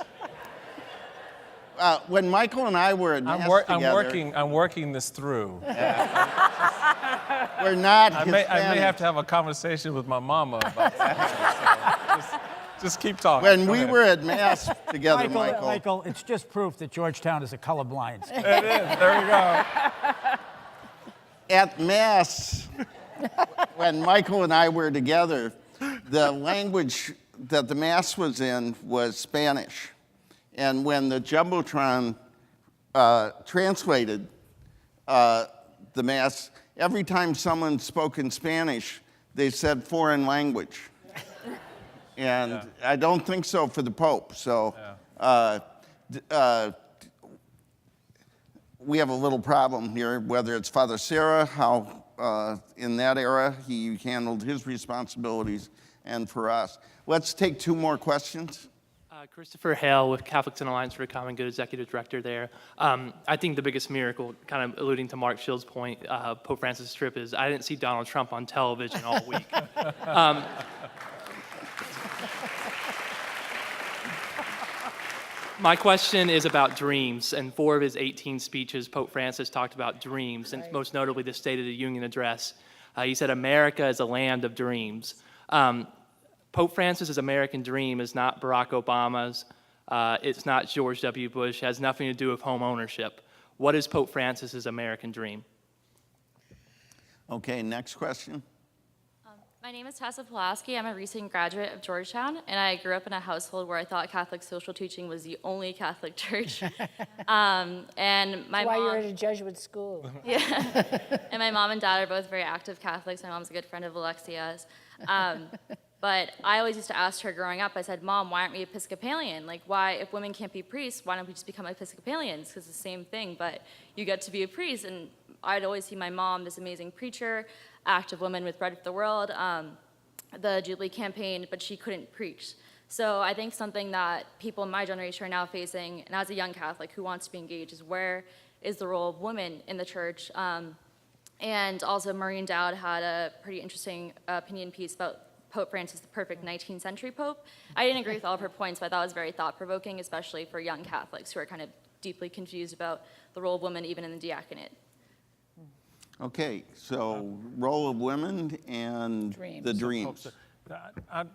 When Michael and I were at Mass together, I'm working this through. we're not I Hispanic. may have to have a conversation with my mama about that. So just keep talking. When we were at Mass together, Michael, it's just proof that Georgetown is a colorblind state. It is. There we go. At Mass, when Michael and I were together, the language that the Mass was in was Spanish. And when the Jumbotron translated the Mass, every time someone spoke in Spanish, they said foreign language. And I don't think so for the Pope. So we have a little problem here, whether it's Father Sarah, how in that era he handled his responsibilities, and for us. Let's take two more questions. Christopher Hale with Catholics in Alliance for a Common Good, Executive Director there. I think the biggest miracle, kind of alluding to Mark Shield's point, Pope Francis' trip, is I didn't see Donald Trump on television all week. My question is about dreams. In 4 of his 18 speeches, Pope Francis talked about dreams, and most notably the State of the Union address. He said, America is a land of dreams. Pope Francis's American dream is not Barack Obama's. It's not George W. Bush. It has nothing to do with home ownership. What is Pope Francis's American dream? Okay, next question. My name is Tessa Pulaski. I'm a recent graduate of Georgetown, and I grew up in a household where I thought Catholic social teaching was the only Catholic church. And my That's why mom, you're at a Jesuit school. yeah, and my mom and dad are both very active Catholics. My mom's a good friend of Alexia's. But I always used to ask her growing up, I said, Mom, why aren't we Episcopalian? Like, why, if women can't be priests, why don't we just become Episcopalians? Because it's the same thing, but you get to be a priest. And I'd always see my mom, this amazing preacher, active woman with Bread for the World, the Jubilee campaign, but she couldn't preach. So I think something that people in my generation are now facing, and as a young Catholic who wants to be engaged, is where is the role of women in the church? And also Maureen Dowd had a pretty interesting opinion piece about Pope Francis the perfect 19th century Pope. I didn't agree with all of her points, but I thought it was very thought-provoking, especially for young Catholics who are kind of deeply confused about the role of women even in the diaconate. Okay, so role of women and the dreams.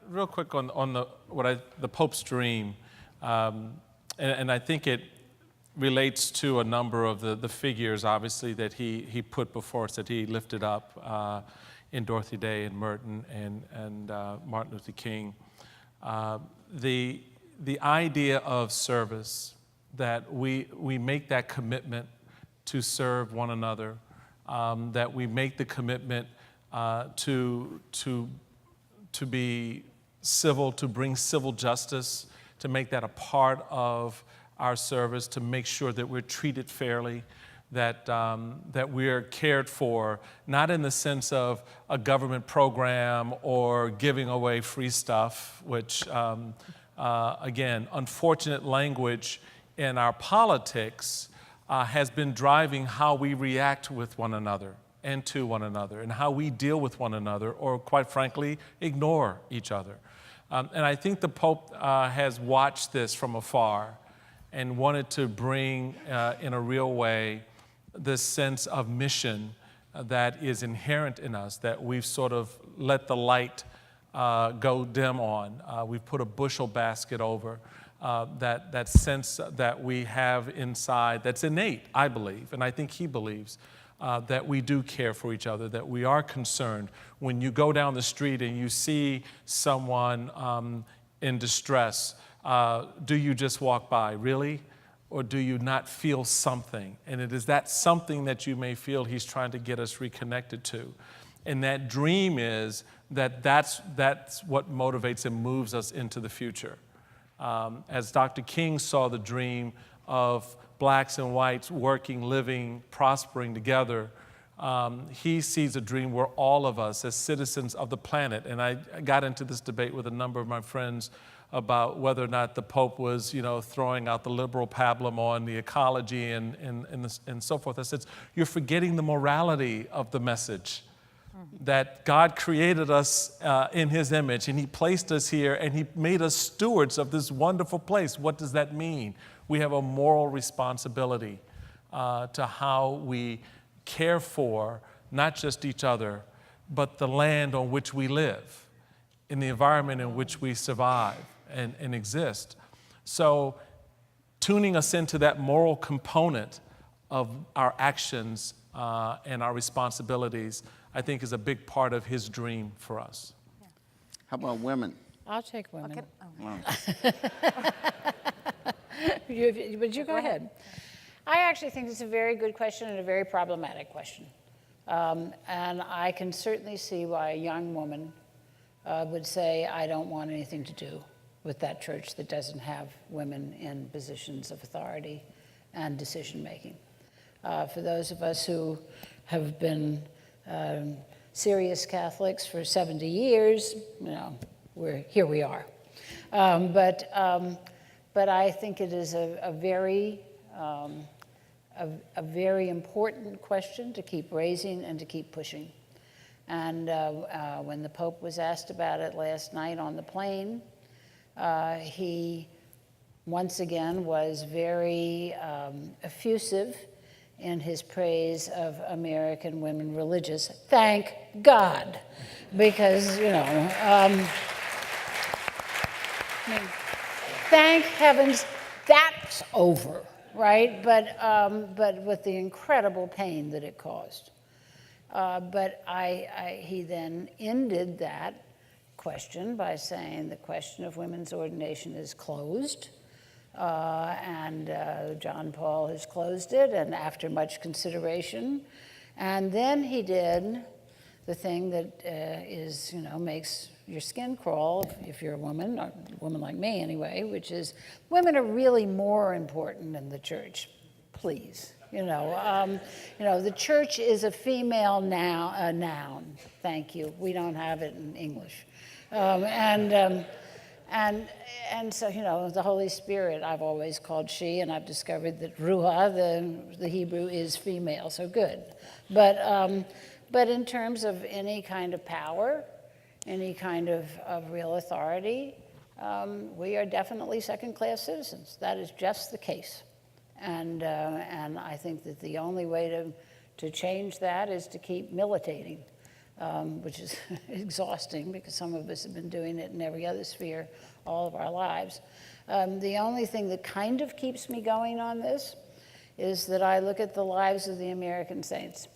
Real quick on the Pope's dream, and I think it relates to a number of the figures, obviously, that he put before us, that he lifted up in Dorothy Day and Merton and Martin Luther King. The idea of service, that we make that commitment to serve one another, that we make the commitment to be civil, to bring civil justice, to make that a part of our service, to make sure that we're treated fairly, that we're cared for, not in the sense of a government program or giving away free stuff, which, again, unfortunate language in our politics has been driving how we react with one another and to one another, and how we deal with one another, or quite frankly, ignore each other. And I think the Pope has watched this from afar and wanted to bring, in a real way, this sense of mission that is inherent in us, that we've sort of let the light go dim on. We've put a bushel basket over that sense that we have inside that's innate, I believe, and I think he believes, that we do care for each other, that we are concerned. When you go down the street and you see someone in distress, do you just walk by, really? Or do you not feel something? And it is that something that you may feel he's trying to get us reconnected to. And that dream is that's what motivates and moves us into the future. As Dr. King saw the dream of blacks and whites working, living, prospering together, he sees a dream where all of us as citizens of the planet, and I got into this debate with a number of my friends about whether or not the Pope was, throwing out the liberal pablum on the ecology and so forth. I said, you're forgetting the morality of the message, that God created us in his image, and he placed us here, and he made us stewards of this wonderful place. What does that mean? We have a moral responsibility to how we care for not just each other, but the land on which we live, in the environment in which we survive and exist. So tuning us into that moral component of our actions and our responsibilities, I think, is a big part of his dream for us. Yeah. How about women? I'll take women. Okay. Wow. Would you go ahead? I actually think it's a very good question and a very problematic question. And I can certainly see why a young woman would say, I don't want anything to do with that church that doesn't have women in positions of authority and decision-making. For those of us who have been serious Catholics for 70 years, here we are. But I think it is a very important question to keep raising and to keep pushing. And when the Pope was asked about it last night on the plane, he once again was very effusive in his praise of American women religious. Thank God, because, thank heavens that's over, right? But with the incredible pain that it caused. But he then ended that question by saying the question of women's ordination is closed. And John Paul has closed it, and after much consideration. And then he did the thing that makes your skin crawl if you're a woman, or a woman like me anyway, which is women are really more important in the church, please. The church is a female noun. Thank you. We don't have it in English. And so, the Holy Spirit I've always called she, and I've discovered that Ruah, the Hebrew, is female, so good. But in terms of any kind of power any kind of real authority, we are definitely second-class citizens. That is just the case. And I think that the only way to change that is to keep militating, which is exhausting because some of us have been doing it in every other sphere all of our lives. The only thing that kind of keeps me going on this is that I look at the lives of the American saints.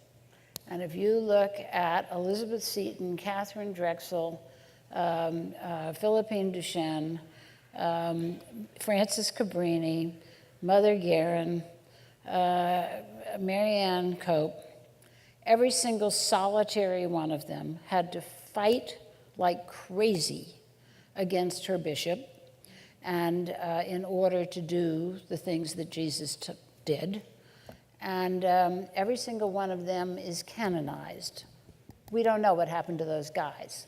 And if you look at Elizabeth Seton, Catherine Drexel, Philippine Duchenne, Frances Cabrini, Mother Guerin, Marianne Cope, every single solitary one of them had to fight like crazy against her bishop, and in order to do the things that Jesus did. And every single one of them is canonized. We don't know what happened to those guys.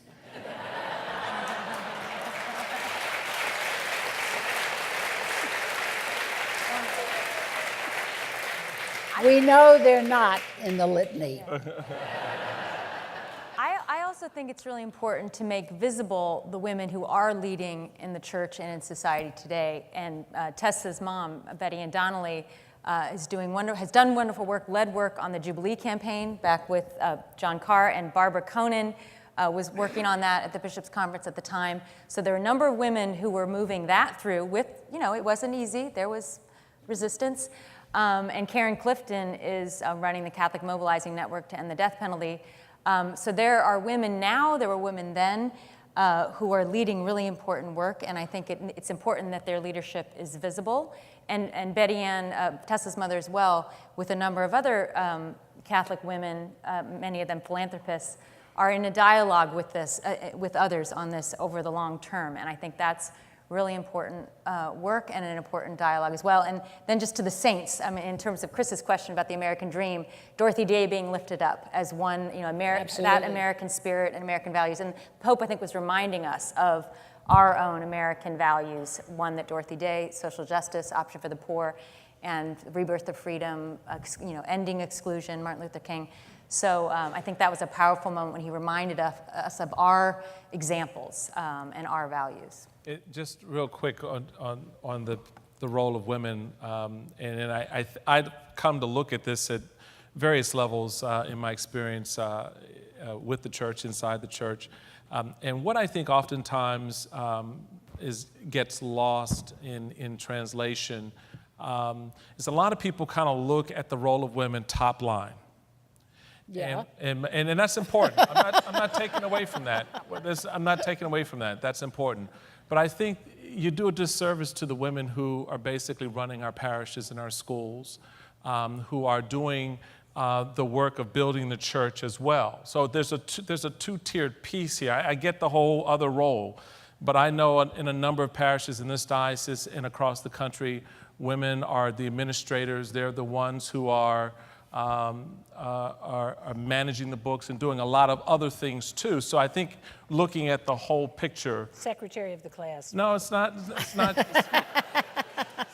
We know they're not in the litany. I also think it's really important to make visible the women who are leading in the church and in society today. And Tessa's mom, Betty Ann Donnelly, has done wonderful work, led work on the Jubilee campaign back with John Carr, and Barbara Conan was working on that at the Bishops' Conference at the time. So there are a number of women who were moving that through with, it wasn't easy, there was resistance. And Karen Clifton is running the Catholic Mobilizing Network to end the death penalty. So there are women now, there were women then, who are leading really important work, and I think it's important that their leadership is visible. And Betty Ann, Tessa's mother as well, with a number of other Catholic women, many of them philanthropists, are in a dialogue with this, with others on this over the long term, and I think that's really important work and an important dialogue as well. And then just to the saints, I mean, in terms of Chris's question about the American dream, Dorothy Day being lifted up as one, that American spirit and American values. And Pope, I think, was reminding us of our own American values, one that Dorothy Day, social justice, option for the poor, and rebirth of freedom, ending exclusion, Martin Luther King. So I think that was a powerful moment when he reminded us of our examples and our values. Just real quick on the role of women, and I've come to look at this at various levels in my experience with the church, inside the church. And what I think oftentimes gets lost in translation is a lot of people kind of look at the role of women top line. Yeah. And that's important. I'm not taking away from that. I'm not taking away from that. That's important. But I think you do a disservice to the women who are basically running our parishes and our schools, who are doing the work of building the church as well. So there's a two-tiered piece here. I get the whole other role, but I know in a number of parishes in this diocese and across the country, women are the administrators. They're the ones who are managing the books and doing a lot of other things too. So I think looking at the whole picture. Secretary of the class. No, it's not. It's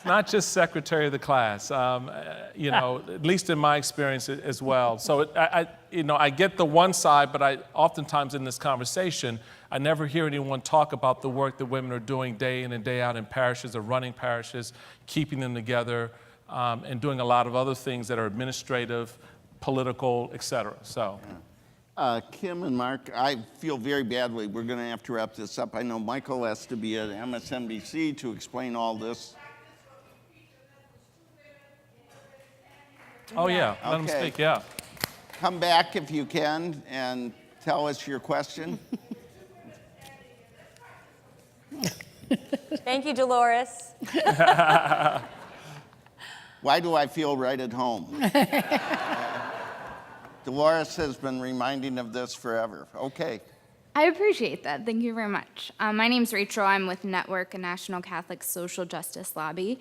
not just secretary of the class. At least in my experience as well. So I get the one side, but oftentimes in this conversation, I never hear anyone talk about the work that women are doing day in and day out in parishes or running parishes, keeping them together. And doing a lot of other things that are administrative, political, et cetera. So, Kim and Mark, I feel very badly. We're going to have to wrap this up. I know Michael has to be at MSNBC to explain all this. Oh yeah, let them speak. Yeah. Come back if you can and tell us your question. Thank you, Dolores. Why do I feel right at home? Dolores has been reminding of this forever. Okay. I appreciate that. Thank you very much. My name's Rachel. I'm with Network, a National Catholic Social Justice Lobby.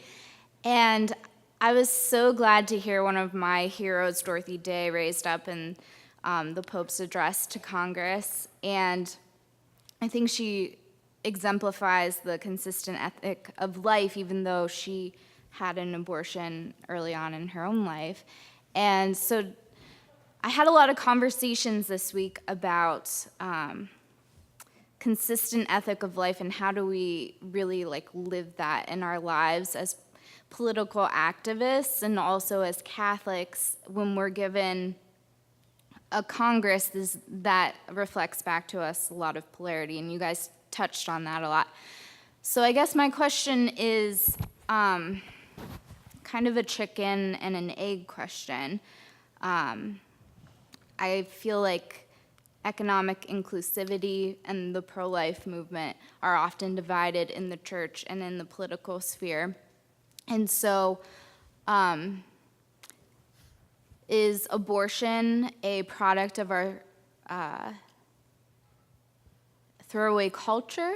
And I was so glad to hear one of my heroes, Dorothy Day, raised up in the Pope's address to Congress. And I think she exemplifies the consistent ethic of life, even though she had an abortion early on in her own life. And so I had a lot of conversations this week about consistent ethic of life, and how do we really like live that in our lives as political activists and also as Catholics when we're given a Congress that reflects back to us a lot of polarity, and you guys touched on that a lot. So I guess my question is kind of a chicken and an egg question. I feel like economic inclusivity and the pro-life movement are often divided in the church and in the political sphere. And so, is abortion a product of our throwaway culture?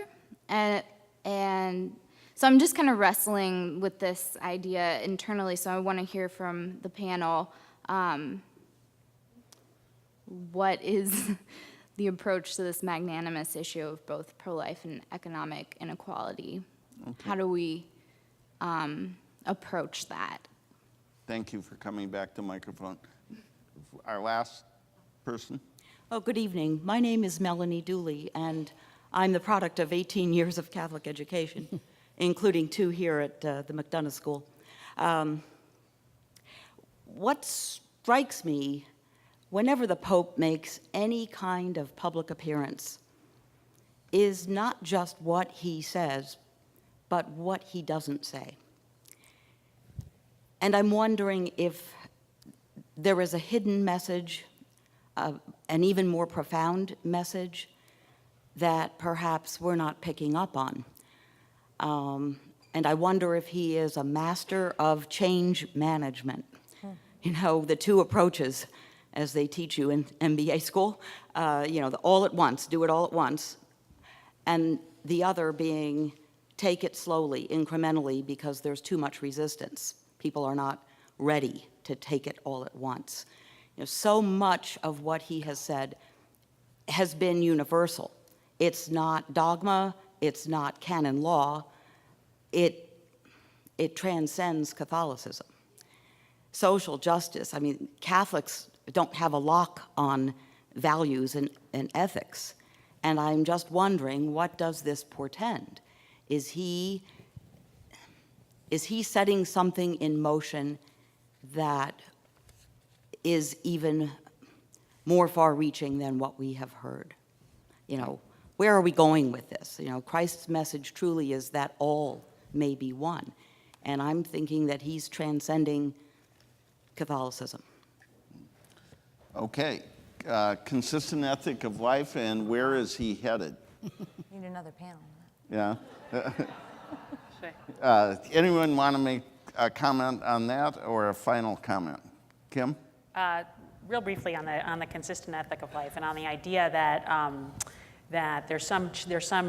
And so I'm just kind of wrestling with this idea internally, so I want to hear from the panel. What is the approach to this magnanimous issue of both pro-life and economic inequality? Okay. How do we approach that? Thank you for coming back to microphone. Our last person. Oh, good evening. My name is Melanie Dooley, and I'm the product of 18 years of Catholic education, including 2 here at the McDonough School. What strikes me whenever the Pope makes any kind of public appearance is not just what he says, but what he doesn't say. And I'm wondering if there is a hidden message, an even more profound message that perhaps we're not picking up on. And I wonder if he is a master of change management. You know, the 2 approaches, as they teach you in MBA school, you know, the all at once, do it all at once, and the other being take it slowly, incrementally, because there's too much resistance. People are not ready to take it all at once. You know, so much of what he has said has been universal. It's not dogma, it's not canon law, it transcends Catholicism. Social justice, I mean, Catholics don't have a lock on values and ethics. And I'm just wondering, what does this portend? Is he setting something in motion that is even more far-reaching than what we have heard? You know, where are we going with this? You know, Christ's message truly is that all may be one. And I'm thinking that he's transcending Catholicism. Okay. Consistent ethic of life, and where is he headed? Need another panel. Yeah. Anyone want to make a comment on that or a final comment? Kim? Real briefly on the consistent ethic of life and on the idea that that there's some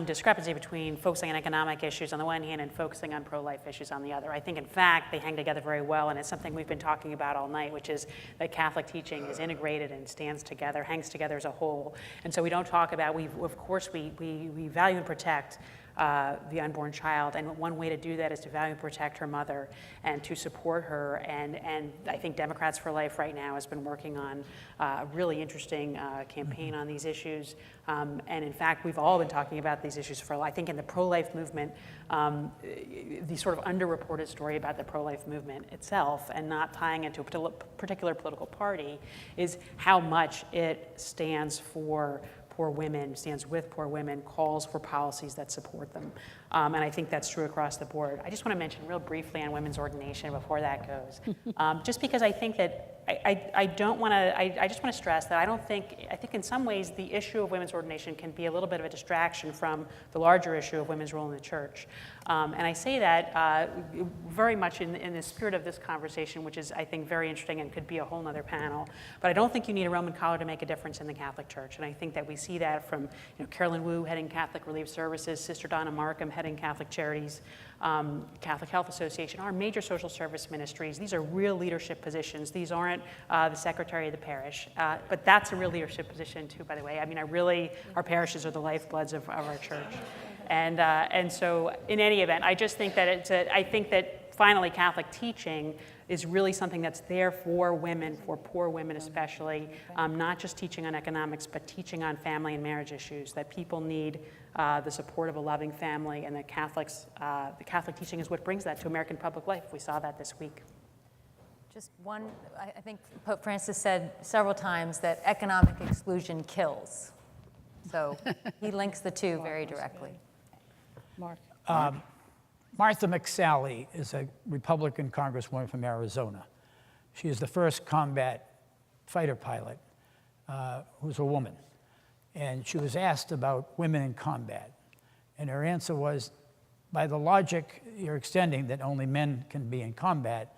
discrepancy between focusing on economic issues on the one hand and focusing on pro-life issues on the other. I think, in fact, they hang together very well, and it's something we've been talking about all night, which is that Catholic teaching is integrated and stands together, hangs together as a whole. And so we don't talk about, of course, we value and protect the unborn child, and one way to do that is to value and protect her mother and to support her. And I think Democrats for Life right now has been working on a really interesting campaign on these issues. And in fact, we've all been talking about these issues for, I think, in the pro-life movement, the sort of underreported story about the pro-life movement itself and not tying it to a particular political party is how much it stands for poor women, stands with poor women, calls for policies that support them. And I think that's true across the board. I just want to mention real briefly on women's ordination before that goes, just because I think that I just want to stress that I think in some ways the issue of women's ordination can be a little bit of a distraction from the larger issue of women's role in the church. And I say that very much in the spirit of this conversation, which is, I think, very interesting and could be a whole nother panel. But I don't think you need a Roman collar to make a difference in the Catholic Church. And I think that we see that from Carolyn Wu heading Catholic Relief Services, Sister Donna Markham heading Catholic Charities, Catholic Health Association, our major social service ministries. These are real leadership positions. These aren't the secretary of the parish. But that's a real leadership position too, by the way. I mean, our parishes are the lifebloods of our church. And so in any event, I just think that I think that finally, Catholic teaching is really something that's there for women, for poor women especially, not just teaching on economics, but teaching on family and marriage issues, that people need the support of a loving family, and that the Catholic teaching is what brings that to American public life. We saw that this week. Just one, I think Pope Francis said several times that economic exclusion kills. So he links the two very directly. Mark. Martha McSally is a Republican congresswoman from Arizona. She is the first combat fighter pilot who's a woman. And she was asked about women in combat. And her answer was, by the logic you're extending that only men can be in combat,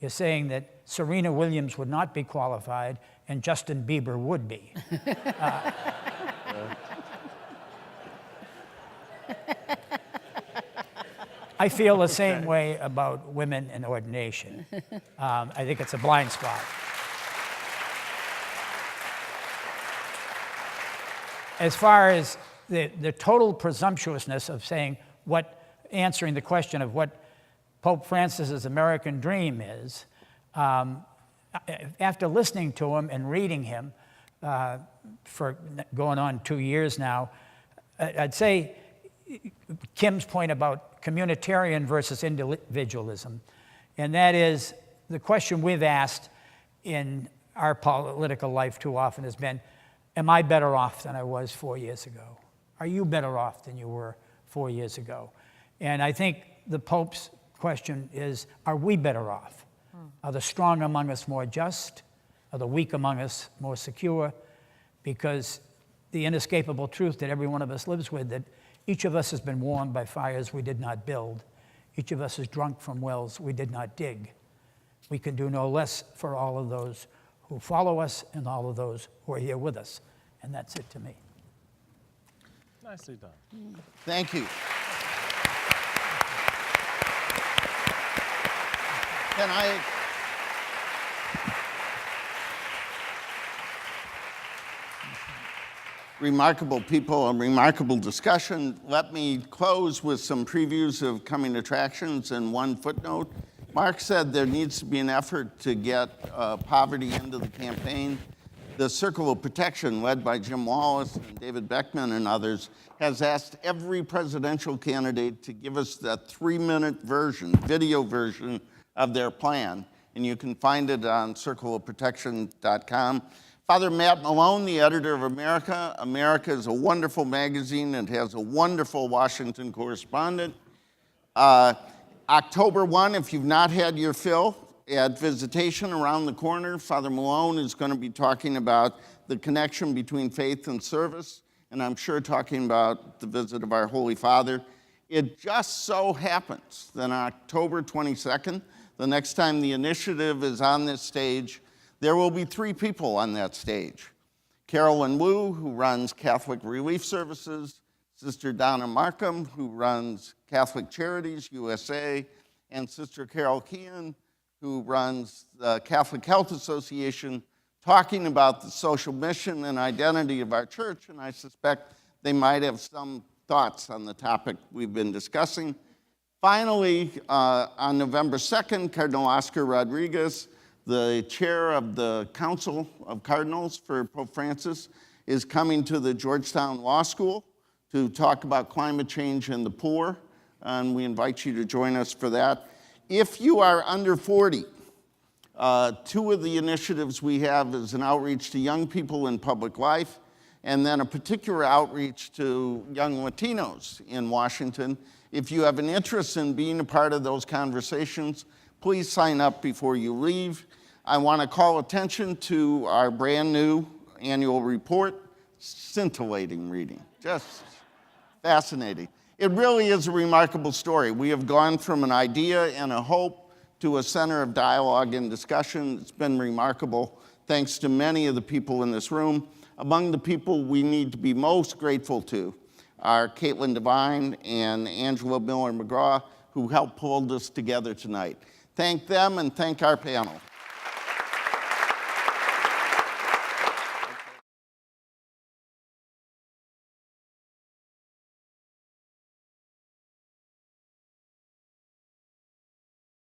you're saying that Serena Williams would not be qualified and Justin Bieber would be. I feel the same way about women in ordination. I think it's a blind spot. As far as the total presumptuousness of saying answering the question of what Pope Francis's American dream is, after listening to him and reading him for going on 2 years now, I'd say Kim's point about communitarian versus individualism, and that is the question we've asked in our political life too often has been, am I better off than I was 4 years ago? Are you better off than you were 4 years ago? And I think the Pope's question is, are we better off? Are the strong among us more just? Are the weak among us more secure? Because the inescapable truth that every one of us lives with, that each of us has been warmed by fires we did not build. Each of us is drunk from wells we did not dig. We can do no less for all of those who follow us and all of those who are here with us. And that's it to me. Nicely done. Thank you. Can I... Remarkable people, a remarkable discussion. Let me close with some previews of coming attractions and one footnote. Mark said there needs to be an effort to get poverty into the campaign. The Circle of Protection, led by Jim Wallace and David Beckman and others, has asked every presidential candidate to give us that 3-minute version, video version of their plan. And you can find it on circleofprotection.com. Father Matt Malone, the editor of America. America is a wonderful magazine and has a wonderful Washington correspondent. October 1, if you've not had your fill, at Visitation around the corner, Father Malone is going to be talking about the connection between faith and service, and I'm sure talking about the visit of our Holy Father. It just so happens that on October 22nd, the next time the initiative is on this stage, there will be 3 people on that stage. Carolyn Wu, who runs Catholic Relief Services, Sister Donna Markham, who runs Catholic Charities USA, and Sister Carol Keehan, who runs the Catholic Health Association, talking about the social mission and identity of our church, and I suspect they might have some thoughts on the topic we've been discussing. Finally, on November 2nd, Cardinal Oscar Rodriguez, the chair of the Council of Cardinals for Pope Francis, is coming to the Georgetown Law School to talk about climate change and the poor, and we invite you to join us for that. If you are under 40, 2 of the initiatives we have is an outreach to young people in public life, and then a particular outreach to young Latinos in Washington. If you have an interest in being a part of those conversations, please sign up before you leave. I want to call attention to our brand new annual report. Scintillating reading, just fascinating. It really is a remarkable story. We have gone from an idea and a hope to a center of dialogue and discussion. It's been remarkable, thanks to many of the people in this room. Among the people we need to be most grateful to are Caitlin Devine and Angela Miller-McGraw, who helped pull this together tonight. Thank them and thank our panel.